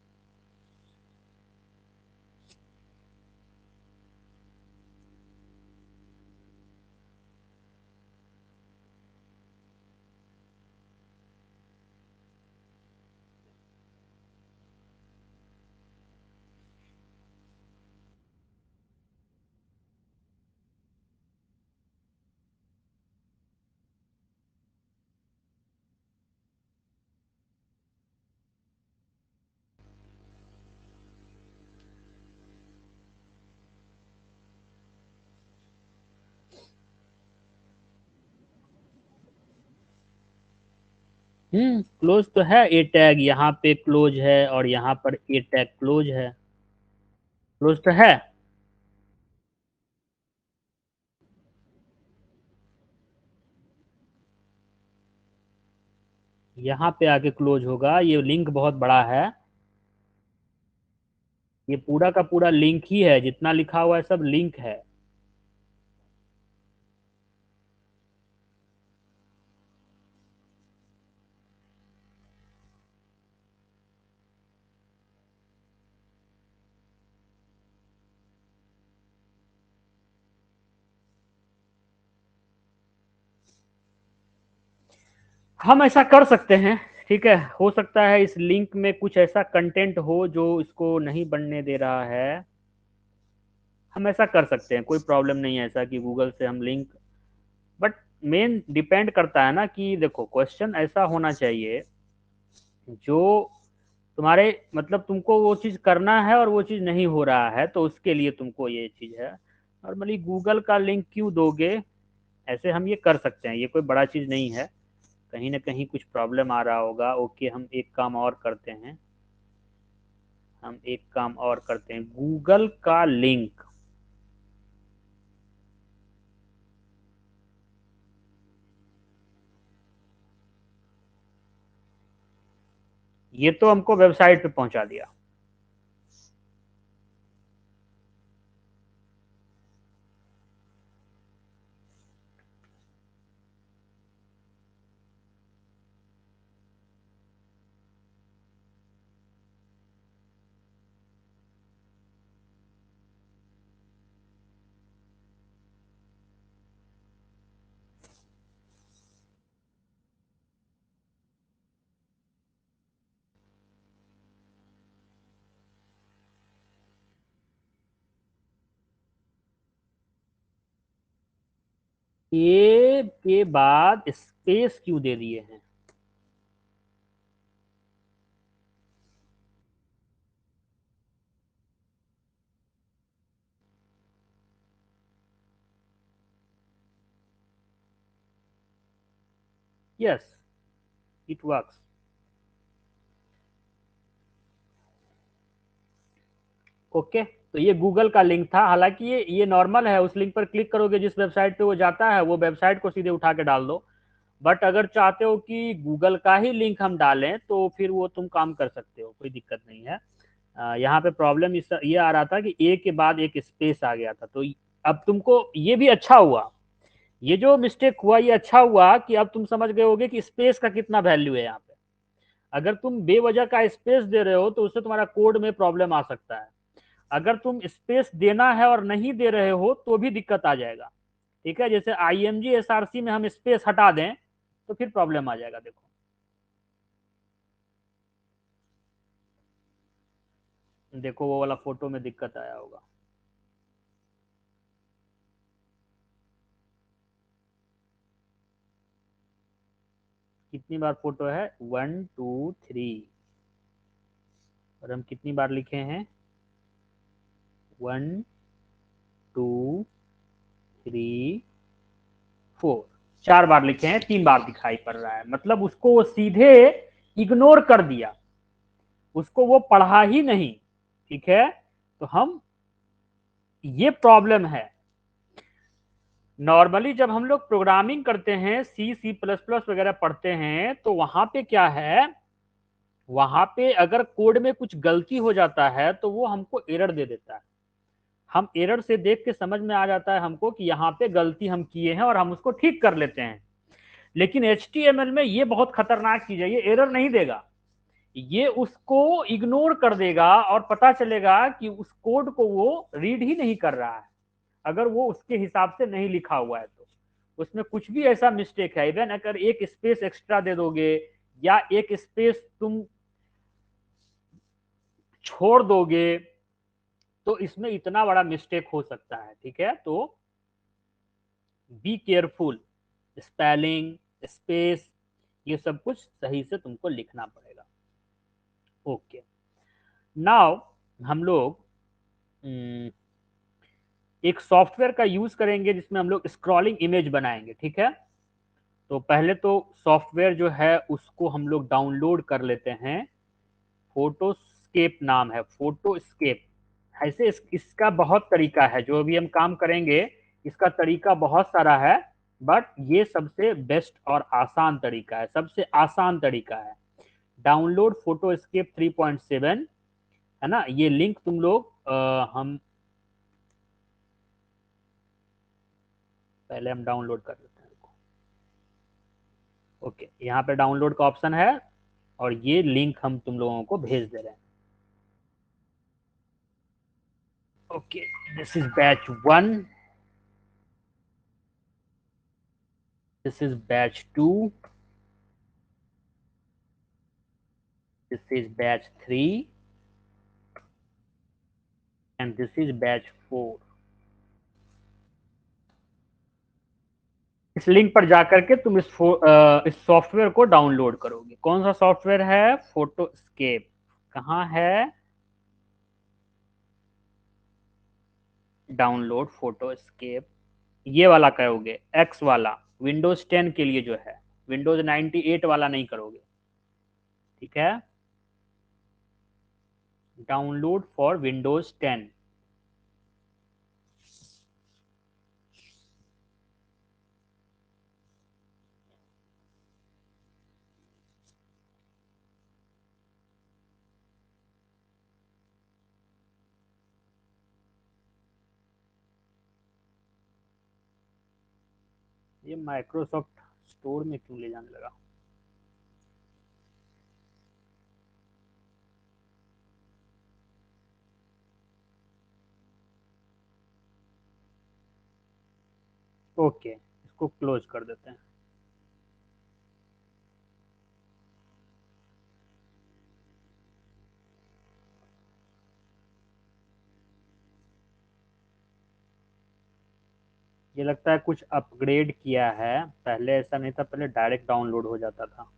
Close तो है, ए टैग यहाँ पे क्लोज है और यहाँ पर ए टैग क्लोज है, क्लोज तो है। यहाँ पे आके क्लोज होगा, ये लिंक बहुत बड़ा है, ये पूरा का पूरा लिंक ही है, जितना लिखा हुआ है सब लिंक है। हम ऐसा कर सकते हैं, ठीक है, हो सकता है इस लिंक में कुछ ऐसा कंटेंट हो जो इसको नहीं बनने दे रहा है, हम ऐसा कर सकते हैं, कोई प्रॉब्लम नहीं है ऐसा कि गूगल से हम लिंक, बट मेन डिपेंड करता है ना कि देखो क्वेश्चन ऐसा होना चाहिए जो तुम्हारे मतलब तुमको वो चीज करना है और वो चीज नहीं हो रहा है तो उसके लिए तुमको ये चीज है। नॉर्मली गूगल का लिंक क्यों दोगे, ऐसे हम ये कर सकते हैं, ये कोई बड़ा चीज नहीं है, कहीं ना कहीं कुछ प्रॉब्लम आ रहा होगा। ओके, हम एक काम और करते हैं, हम एक काम और करते हैं, गूगल का लिंक, ये तो हमको वेबसाइट पे पहुंचा दिया। ए के बाद स्पेस क्यों दे दिए हैं? Yes, it works. ओके, तो ये गूगल का लिंक था। हालांकि ये नॉर्मल है, उस लिंक पर क्लिक करोगे जिस वेबसाइट पे वो जाता है, वो वेबसाइट को सीधे उठा के डाल दो। बट अगर चाहते हो कि गूगल का ही लिंक हम डालें तो फिर वो तुम काम कर सकते हो, कोई दिक्कत नहीं है। यहाँ पे प्रॉब्लम ये आ रहा था कि ए के बाद एक स्पेस आ गया था। तो अब तुमको ये भी अच्छा हुआ, ये जो मिस्टेक हुआ ये अच्छा हुआ कि अब तुम समझ गए होगे कि स्पेस का कितना वैल्यू है यहाँ पे। अगर तुम बेवजह का स्पेस दे रहे हो तो उससे तुम्हारा कोड में प्रॉब्लम आ सकता है। अगर तुम स्पेस देना है और नहीं दे रहे हो तो भी दिक्कत आ जाएगा। ठीक है, जैसे IMG SRC में हम स्पेस हटा दें तो फिर प्रॉब्लम आ जाएगा। देखो, देखो वो वाला फोटो में दिक्कत आया होगा। कितनी बार फोटो है? 1 2 3। और हम कितनी बार लिखे हैं? 1 2 3 4। 4 बार लिखे हैं, 3 बार दिखाई पड़ रहा है, मतलब उसको वो सीधे इग्नोर कर दिया, उसको वो पढ़ा ही नहीं। ठीक है, तो हम, ये प्रॉब्लम है। नॉर्मली जब हम लोग प्रोग्रामिंग करते हैं, C++ वगैरह पढ़ते हैं, तो वहां पे क्या है, वहां पे अगर कोड में कुछ गलती हो जाता है तो वो हमको एरर दे देता है। हम एरर से देख के समझ में आ जाता है हमको कि यहाँ पे गलती हम किए हैं और हम उसको ठीक कर लेते हैं। लेकिन HTML में ये बहुत खतरनाक चीज है, ये एरर नहीं देगा, ये उसको इग्नोर कर देगा और पता चलेगा कि उस कोड को वो रीड ही नहीं कर रहा है, अगर वो उसके हिसाब से नहीं लिखा हुआ है तो। उसमें कुछ भी ऐसा मिस्टेक है, इवन अगर एक स्पेस एक्स्ट्रा दे दोगे या एक स्पेस तुम छोड़ दोगे तो इसमें इतना बड़ा मिस्टेक हो सकता है। ठीक है, तो बी केयरफुल, स्पेलिंग, स्पेस, ये सब कुछ सही से तुमको लिखना पड़ेगा। ओके, नाउ हम लोग एक सॉफ्टवेयर का यूज करेंगे जिसमें हम लोग स्क्रॉलिंग इमेज बनाएंगे। ठीक है, तो पहले तो सॉफ्टवेयर जो है उसको हम लोग डाउनलोड कर लेते हैं। फोटोस्केप नाम है, फोटोस्केप। ऐसे इसका बहुत तरीका है, जो भी हम काम करेंगे इसका तरीका बहुत सारा है, बट ये सबसे बेस्ट और आसान तरीका है, सबसे आसान तरीका है। डाउनलोड फोटोस्केप 3.7, है ना, ये लिंक तुम लोग हम पहले हम डाउनलोड कर लेते हैं। ओके, यहाँ पे डाउनलोड का ऑप्शन है और ये लिंक हम तुम लोगों को भेज दे रहे हैं। Okay, this is batch 1, this is batch 2, this is batch 3 and this is batch 4। इस लिंक पर जाकर के तुम इस सॉफ्टवेयर को डाउनलोड करोगे। कौन सा सॉफ्टवेयर है? फोटोस्केप। कहाँ है? डाउनलोड फोटोस्केप, ये वाला करोगे, एक्स वाला, विंडोज 10 के लिए जो है, विंडोज 98 वाला नहीं करोगे। ठीक है, डाउनलोड फॉर विंडोज 10। ये माइक्रोसॉफ्ट स्टोर में क्यों ले जाने लगा? ओके, इसको क्लोज कर देते हैं। ये लगता है कुछ अपग्रेड किया है, पहले ऐसा नहीं था, पहले डायरेक्ट डाउनलोड हो जाता था।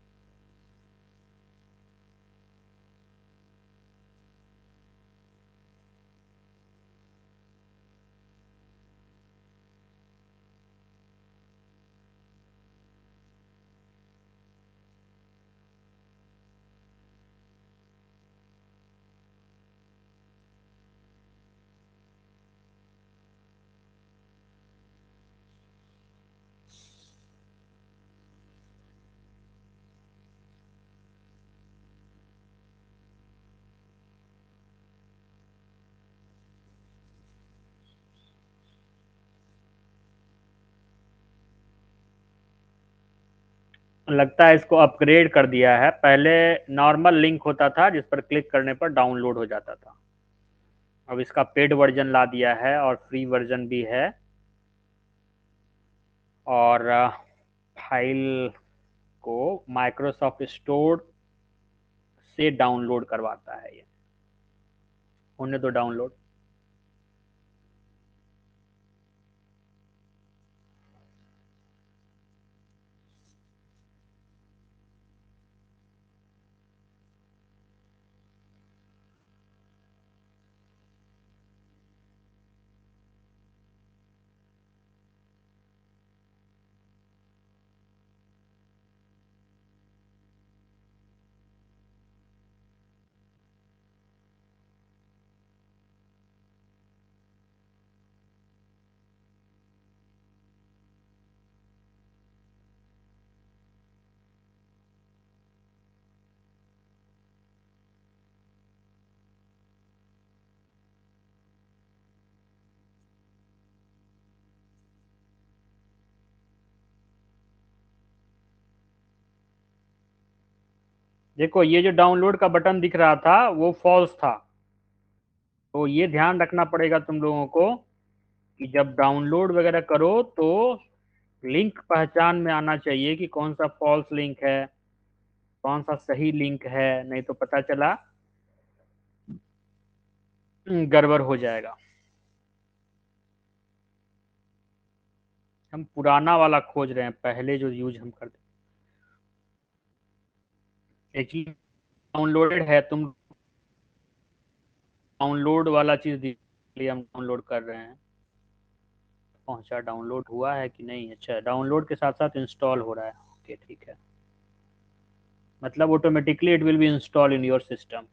लगता है इसको अपग्रेड कर दिया है, पहले नॉर्मल लिंक होता था जिस पर क्लिक करने पर डाउनलोड हो जाता था। अब इसका पेड वर्जन ला दिया है और फ्री वर्जन भी है। और फाइल को माइक्रोसॉफ्ट स्टोर से डाउनलोड करवाता है ये। होने दो डाउनलोड। देखो ये जो डाउनलोड का बटन दिख रहा था वो फॉल्स था, तो ये ध्यान रखना पड़ेगा तुम लोगों को कि जब डाउनलोड वगैरह करो तो लिंक पहचान में आना चाहिए कि कौन सा फॉल्स लिंक है, कौन सा सही लिंक है, नहीं तो पता चला गड़बड़ हो जाएगा। हम पुराना वाला खोज रहे हैं, पहले जो यूज हम करते। एक्चुअली डाउनलोडेड है, तुम डाउनलोड वाला चीज लिए हम डाउनलोड कर रहे हैं। पहुंचा, डाउनलोड हुआ है कि नहीं? अच्छा, डाउनलोड के साथ साथ इंस्टॉल हो रहा है। ओके ठीक है, मतलब automatically it will be install in your system.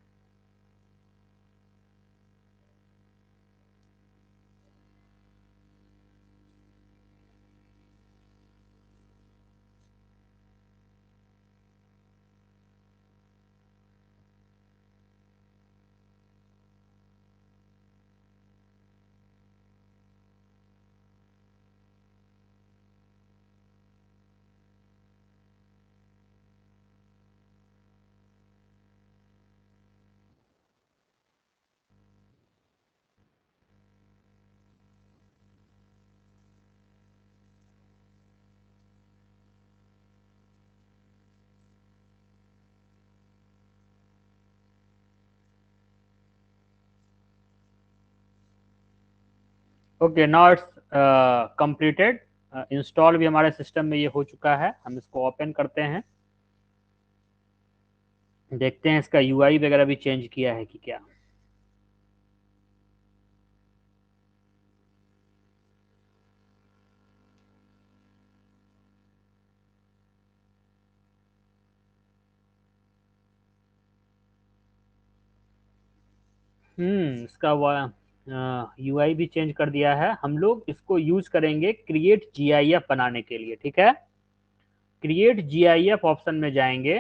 Okay, now it's completed. Install भी हमारे सिस्टम में ये हो चुका है। हम इसको ओपन करते हैं, देखते हैं इसका यूआई वगैरह भी चेंज किया है कि क्या। इसका यूआई भी चेंज कर दिया है। हम लोग इसको यूज करेंगे क्रिएट जीआईएफ बनाने के लिए, ठीक है। क्रिएट जीआईएफ ऑप्शन में जाएंगे,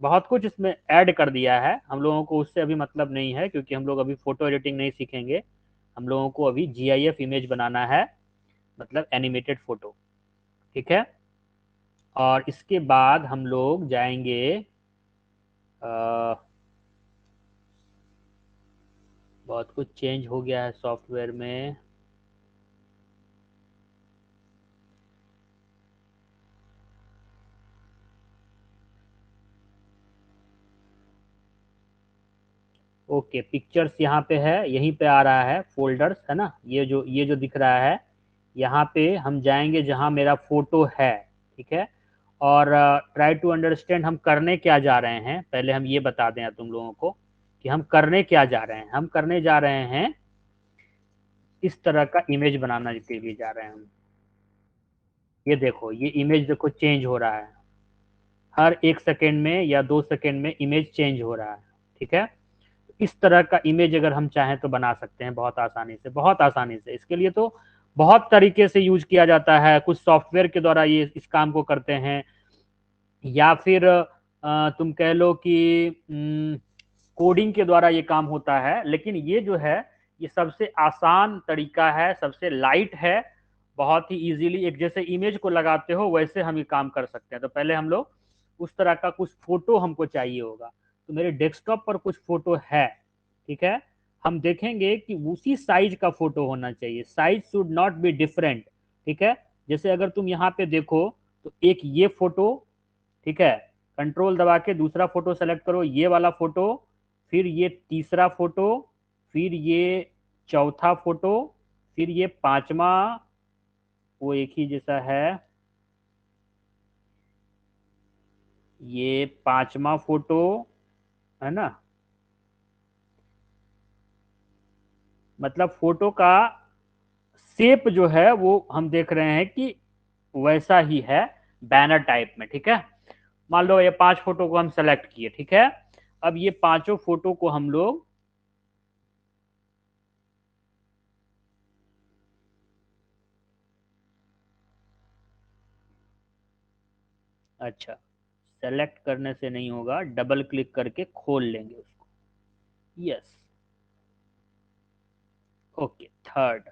बहुत कुछ इसमें ऐड कर दिया है। हम लोगों को उससे अभी मतलब नहीं है क्योंकि हम लोग अभी फोटो एडिटिंग नहीं सीखेंगे। हम लोगों को अभी जीआईएफ इमेज बनाना है, मतलब एनिमेटेड फोटो, ठीक है। और इसके बाद हम लोग जाएंगे, बहुत कुछ चेंज हो गया है सॉफ्टवेयर में। ओके, पिक्चर्स यहाँ पे है, यहीं पे आ रहा है फोल्डर्स, है ना। ये जो दिख रहा है यहाँ पे हम जाएंगे जहाँ मेरा फोटो है, ठीक है। और ट्राई टू अंडरस्टैंड हम करने क्या जा रहे हैं, पहले हम ये बता दें तुम लोगों को कि हम करने क्या जा रहे हैं। हम करने जा रहे हैं इस तरह का इमेज बनाना के लिए जा रहे हैं हम। ये देखो, ये इमेज देखो चेंज हो रहा है, हर 1 सेकेंड में या 2 सेकेंड में इमेज चेंज हो रहा है, ठीक है। इस तरह का इमेज अगर हम चाहें तो बना सकते हैं बहुत आसानी से, बहुत आसानी से। इसके लिए तो बहुत तरीके से यूज किया जाता है, कुछ सॉफ्टवेयर के द्वारा ये इस काम को करते हैं, या फिर तुम कह लो कि कोडिंग के द्वारा ये काम होता है। लेकिन ये जो है ये सबसे आसान तरीका है, सबसे लाइट है, बहुत ही इजीली एक जैसे इमेज को लगाते हो वैसे हम ये काम कर सकते हैं। तो पहले हम लोग उस तरह का कुछ फोटो हमको चाहिए होगा। तो मेरे डेस्कटॉप पर कुछ फोटो है, ठीक है। हम देखेंगे कि उसी साइज का फोटो होना चाहिए, size should not be different, ठीक है। जैसे अगर तुम यहाँ पे देखो तो एक ये फोटो, ठीक है, कंट्रोल दबा के दूसरा फोटो सेलेक्ट करो, ये वाला फोटो, फिर ये तीसरा फोटो, फिर ये चौथा फोटो, फिर ये पांचवा, वो एक ही जैसा है, ये पांचवा फोटो, है ना। मतलब फोटो का शेप जो है वो हम देख रहे हैं कि वैसा ही है, बैनर टाइप में, ठीक है। मान लो ये 5 फोटो को हम सेलेक्ट किए, ठीक है। अब ये पांचों फोटो को हम लोग, अच्छा, सेलेक्ट करने से नहीं होगा, डबल क्लिक करके खोल लेंगे उसको। Yes, okay, third.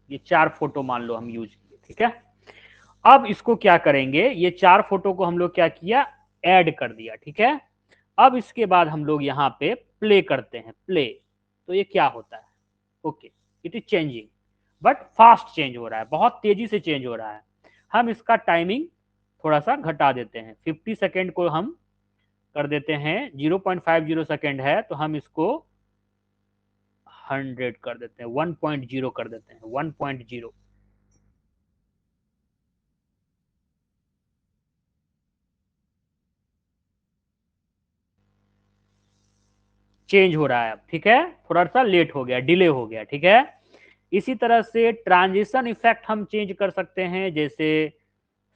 ये 4 फोटो मान लो हम यूज किए, ठीक है। अब इसको क्या करेंगे, ये 4 फोटो को हम लोग क्या किया, ऐड कर दिया, ठीक है। अब इसके बाद हम लोग यहाँ पे प्ले करते हैं, प्ले। तो ये क्या होता है, okay, it is changing, but fast change हो रहा है, बहुत तेजी से चेंज हो रहा है। हम इसका टाइमिंग थोड़ा सा घटा देते हैं, 50 सेकेंड को हम कर देते हैं, 0.50 सेकेंड है तो हम इसको 100 कर देते हैं, 1.0 कर देते हैं, 1.0। चेंज हो रहा है अब, ठीक है, थोड़ा सा लेट हो गया, डिले हो गया, ठीक है। इसी तरह से ट्रांजिशन इफेक्ट हम चेंज कर सकते हैं, जैसे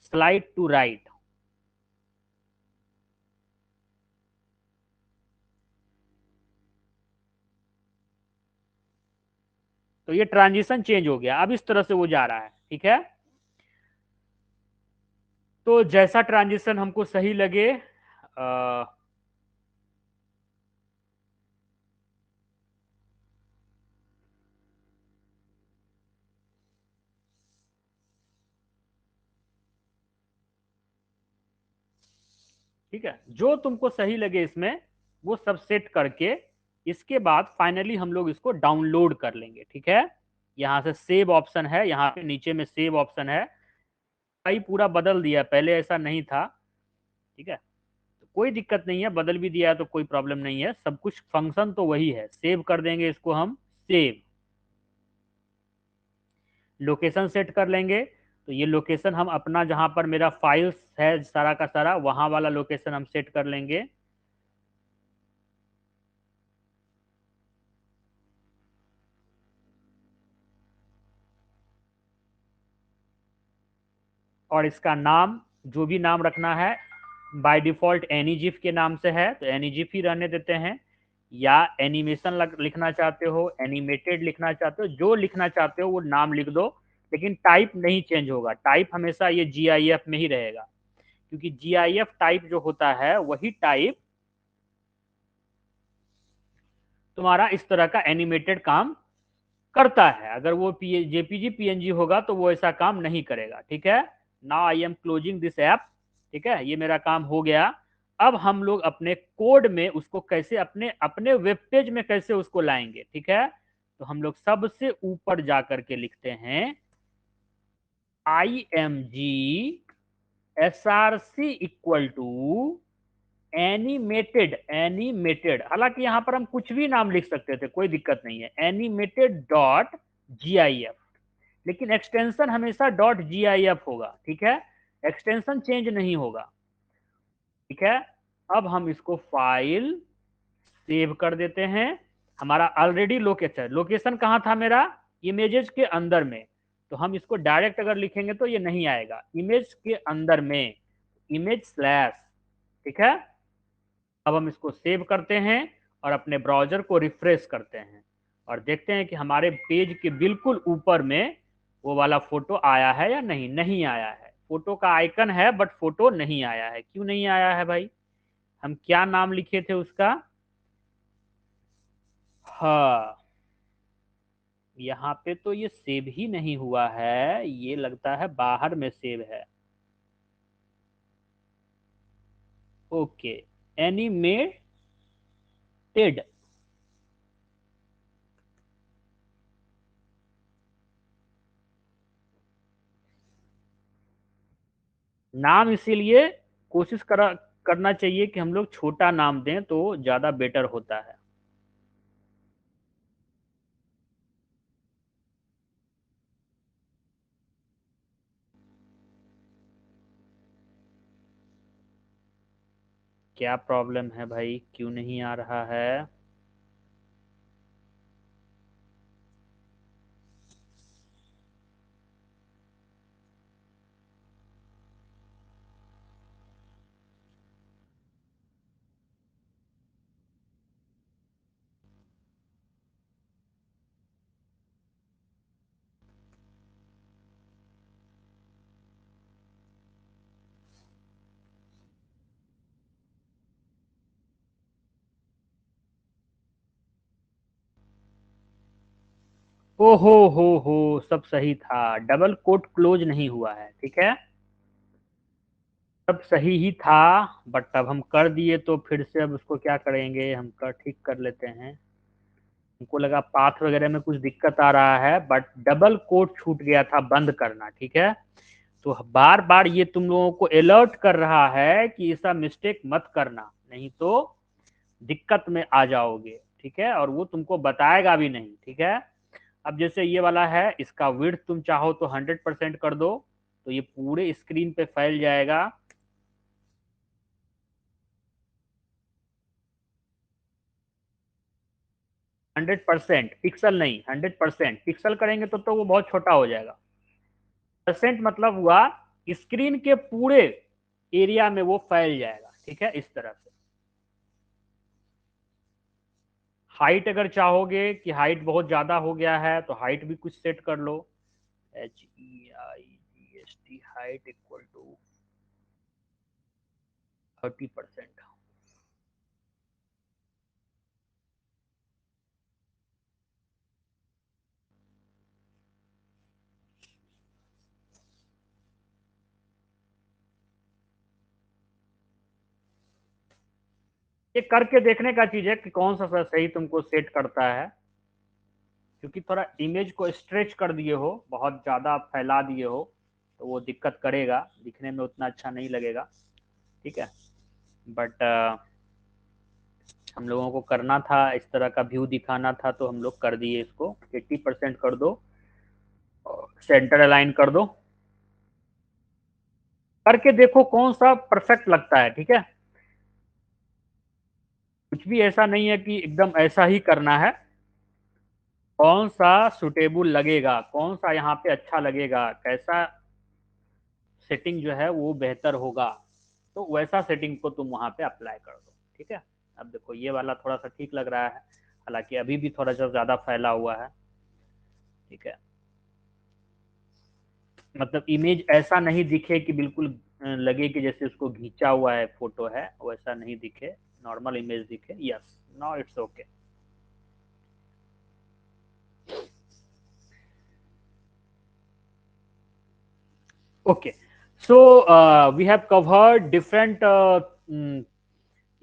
स्लाइड टू राइट। तो ये ट्रांजिशन चेंज हो गया, अब इस तरह से वो जा रहा है, ठीक है। तो जैसा ट्रांजिशन हमको सही लगे, ठीक है, जो तुमको सही लगे इसमें वो सब सेट करके इसके बाद फाइनली हम लोग इसको डाउनलोड कर लेंगे, ठीक है। यहाँ से सेव ऑप्शन है, यहाँ पे नीचे में सेव ऑप्शन है, भाई पूरा बदल दिया, पहले ऐसा नहीं था, ठीक है। तो कोई दिक्कत नहीं है, बदल भी दिया है तो कोई प्रॉब्लम नहीं है, सब कुछ फंक्शन तो वही है। सेव कर देंगे इसको हम, सेव, लोकेशन सेट कर लेंगे। तो ये लोकेशन हम अपना जहां पर मेरा फाइल्स है सारा का सारा, वहां वाला लोकेशन हम सेट कर लेंगे। और इसका नाम, जो भी नाम रखना है, बाय डिफॉल्ट एनीजिफ के नाम से है तो एनीजिफ ही रहने देते हैं, या एनिमेशन लिखना चाहते हो, एनिमेटेड लिखना चाहते हो, जो लिखना चाहते हो वो नाम लिख दो। लेकिन टाइप नहीं चेंज होगा, टाइप हमेशा ये जीआईएफ में ही रहेगा, क्योंकि जीआईएफ टाइप जो होता है वही टाइप तुम्हारा इस तरह का एनिमेटेड काम करता है। अगर वो जेपीजी पीएनजी होगा तो वो ऐसा काम नहीं करेगा, ठीक है। Now I am closing this app, ठीक है, ये मेरा काम हो गया। अब हम लोग अपने कोड में उसको कैसे, अपने अपने वेब पेज में कैसे उसको लाएंगे, ठीक है। तो हम लोग सबसे ऊपर जा करके लिखते हैं IMG SRC equal to animated, हालांकि यहाँ पर हम कुछ भी नाम लिख सकते थे, कोई दिक्कत नहीं है, animated.gif, लेकिन एक्सटेंशन हमेशा .gif होगा, ठीक है, एक्सटेंशन चेंज नहीं होगा, ठीक है। अब हम इसको फाइल सेव कर देते हैं। हमारा ऑलरेडी लोकेशन कहाँ था मेरा, इमेजेस के अंदर में, तो हम इसको डायरेक्ट अगर लिखेंगे तो ये नहीं आएगा, इमेज के अंदर में, इमेज स्लैश, ठीक है। अब हम इसको सेव करते हैं और अपने ब्राउजर को रिफ्रेश करते हैं और देखते हैं कि हमारे पेज के बिल्कुल ऊपर में वो वाला फोटो आया है या नहीं। नहीं आया है, फोटो का आइकन है बट फोटो नहीं आया है। क्यों नहीं आया है भाई, हम क्या नाम लिखे थे उसका, हाँ यहाँ पे तो ये सेव ही नहीं हुआ है, ये लगता है बाहर में सेव है। ओके, एनिमेटेड, नाम इसीलिए कोशिश करना चाहिए कि हम लोग छोटा नाम दें तो ज्यादा बेटर होता है। क्या प्रॉब्लम है भाई, क्यों नहीं आ रहा है। ओहो हो, सब सही था, डबल कोट क्लोज नहीं हुआ है, ठीक है, सब सही ही था, बट अब हम कर दिए तो फिर से अब उसको क्या करेंगे, हम कर ठीक कर लेते हैं। हमको लगा पाथ वगैरह में कुछ दिक्कत आ रहा है, बट डबल कोट छूट गया था बंद करना, ठीक है। तो बार बार ये तुम लोगों को अलर्ट कर रहा है कि ऐसा मिस्टेक मत करना, नहीं तो दिक्कत में आ जाओगे, ठीक है, और वो तुमको बताएगा भी नहीं, ठीक है। अब जैसे ये वाला है, इसका विड्थ तुम चाहो तो 100% कर दो, तो ये पूरे स्क्रीन पे फैल जाएगा। 100% पिक्सल नहीं, 100% पिक्सल करेंगे तो वो बहुत छोटा हो जाएगा। परसेंट मतलब हुआ स्क्रीन के पूरे एरिया में वो फैल जाएगा, ठीक है, इस तरह से। हाइट अगर चाहोगे कि हाइट बहुत ज्यादा हो गया है तो हाइट भी कुछ सेट कर लो, HEIGST हाइट इक्वल टू 30%। ये करके देखने का चीज है कि कौन सा सही तुमको सेट करता है, क्योंकि थोड़ा इमेज को स्ट्रेच कर दिए हो, बहुत ज्यादा फैला दिए हो तो वो दिक्कत करेगा, दिखने में उतना अच्छा नहीं लगेगा, ठीक है। बट हम लोगों को करना था, इस तरह का व्यू दिखाना था तो हम लोग कर दिए, इसको 80% कर दो, सेंटर अलाइन कर दो, करके देखो कौन सा परफेक्ट लगता है, ठीक है। कुछ भी ऐसा नहीं है कि एकदम ऐसा ही करना है, कौन सा सुटेबल लगेगा, कौन सा यहाँ पे अच्छा लगेगा, कैसा सेटिंग जो है वो बेहतर होगा, तो वैसा सेटिंग को तुम वहां पे अप्लाई कर दो, ठीक है। अब देखो ये वाला थोड़ा सा ठीक लग रहा है, हालांकि अभी भी थोड़ा सा ज्यादा फैला हुआ है, ठीक है। मतलब इमेज ऐसा नहीं दिखे कि बिल्कुल लगे कि जैसे उसको खींचा हुआ है फोटो है, वैसा नहीं दिखे, नॉर्मल इमेज दिखे। Yes, now it's okay. Okay, so we have covered different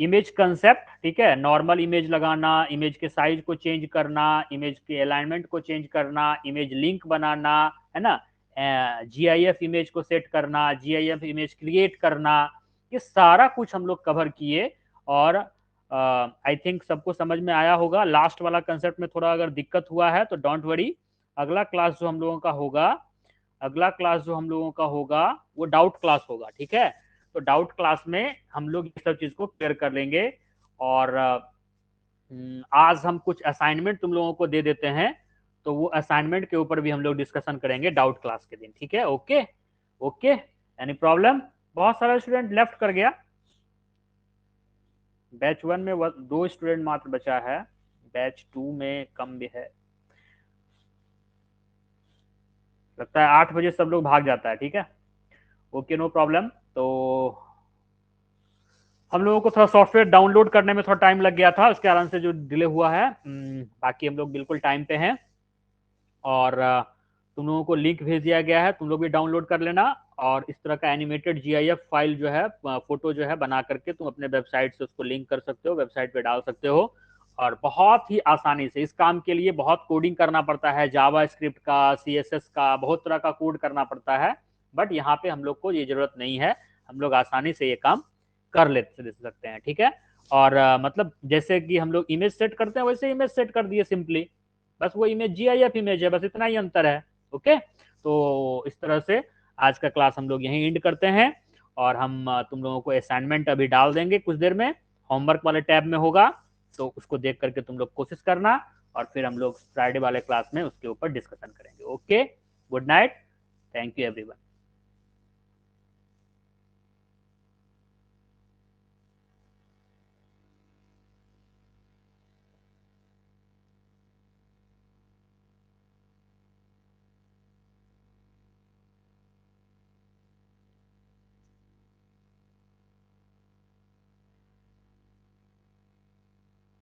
image concept, ठीक है, नॉर्मल इमेज लगाना, इमेज के साइज को चेंज करना, इमेज के अलाइनमेंट को चेंज करना, इमेज लिंक बनाना, है ना, GIF इमेज को सेट करना, GIF इमेज क्रिएट करना, ये सारा कुछ हम लोग कवर किए। और आई थिंक सबको समझ में आया होगा। लास्ट वाला कंसेप्ट में थोड़ा अगर दिक्कत हुआ है तो डोंट वरी, अगला क्लास जो हम लोगों का होगा, अगला क्लास जो हम लोगों का होगा वो डाउट क्लास होगा, ठीक है। तो डाउट क्लास में हम लोग ये सब चीज को क्लियर कर लेंगे। और आज हम कुछ असाइनमेंट तुम लोगों को दे देते हैं, तो वो असाइनमेंट के ऊपर भी हम लोग डिस्कशन करेंगे डाउट क्लास के दिन, ठीक है। Okay okay, any problem? बहुत सारा स्टूडेंट लेफ्ट कर गया। बैच 1 में 2 स्टूडेंट मात्र बचा है, बैच 2 में कम भी है, लगता है 8 बजे सब लोग भाग जाता है, ठीक है। Okay, no problem. तो हम लोगों को थोड़ा सॉफ्टवेयर डाउनलोड करने में थोड़ा टाइम लग गया था, उसके कारण से जो डिले हुआ है, बाकी हम लोग बिल्कुल टाइम पे हैं। और तुम लोगों को लिंक भेज दिया गया है, तुम लोग भी डाउनलोड कर लेना। और इस तरह का एनिमेटेड जीआईएफ फाइल जो है, फोटो जो है बना करके तुम अपने वेबसाइट से उसको लिंक कर सकते हो, वेबसाइट पे डाल सकते हो। और बहुत ही आसानी से, इस काम के लिए बहुत कोडिंग करना पड़ता है, जावा स्क्रिप्ट का, सीएसएस का, बहुत तरह का कोड करना पड़ता है। बट यहाँ पे हम लोग को ये जरूरत नहीं है, हम लोग आसानी से ये काम कर लेते सकते हैं, ठीक है। और मतलब जैसे कि हम लोग इमेज सेट करते हैं वैसे इमेज सेट कर दिए सिंपली, बस वो इमेज जीआईएफ इमेज है, बस इतना ही अंतर है। ओके, तो इस तरह से आज का क्लास हम लोग यहीं एंड करते हैं। और हम तुम लोगों को असाइनमेंट अभी डाल देंगे कुछ देर में, होमवर्क वाले टैब में होगा, तो उसको देख करके तुम लोग कोशिश करना। और फिर हम लोग फ्राइडे वाले क्लास में उसके ऊपर डिस्कशन करेंगे। Okay, good night, thank you everyone.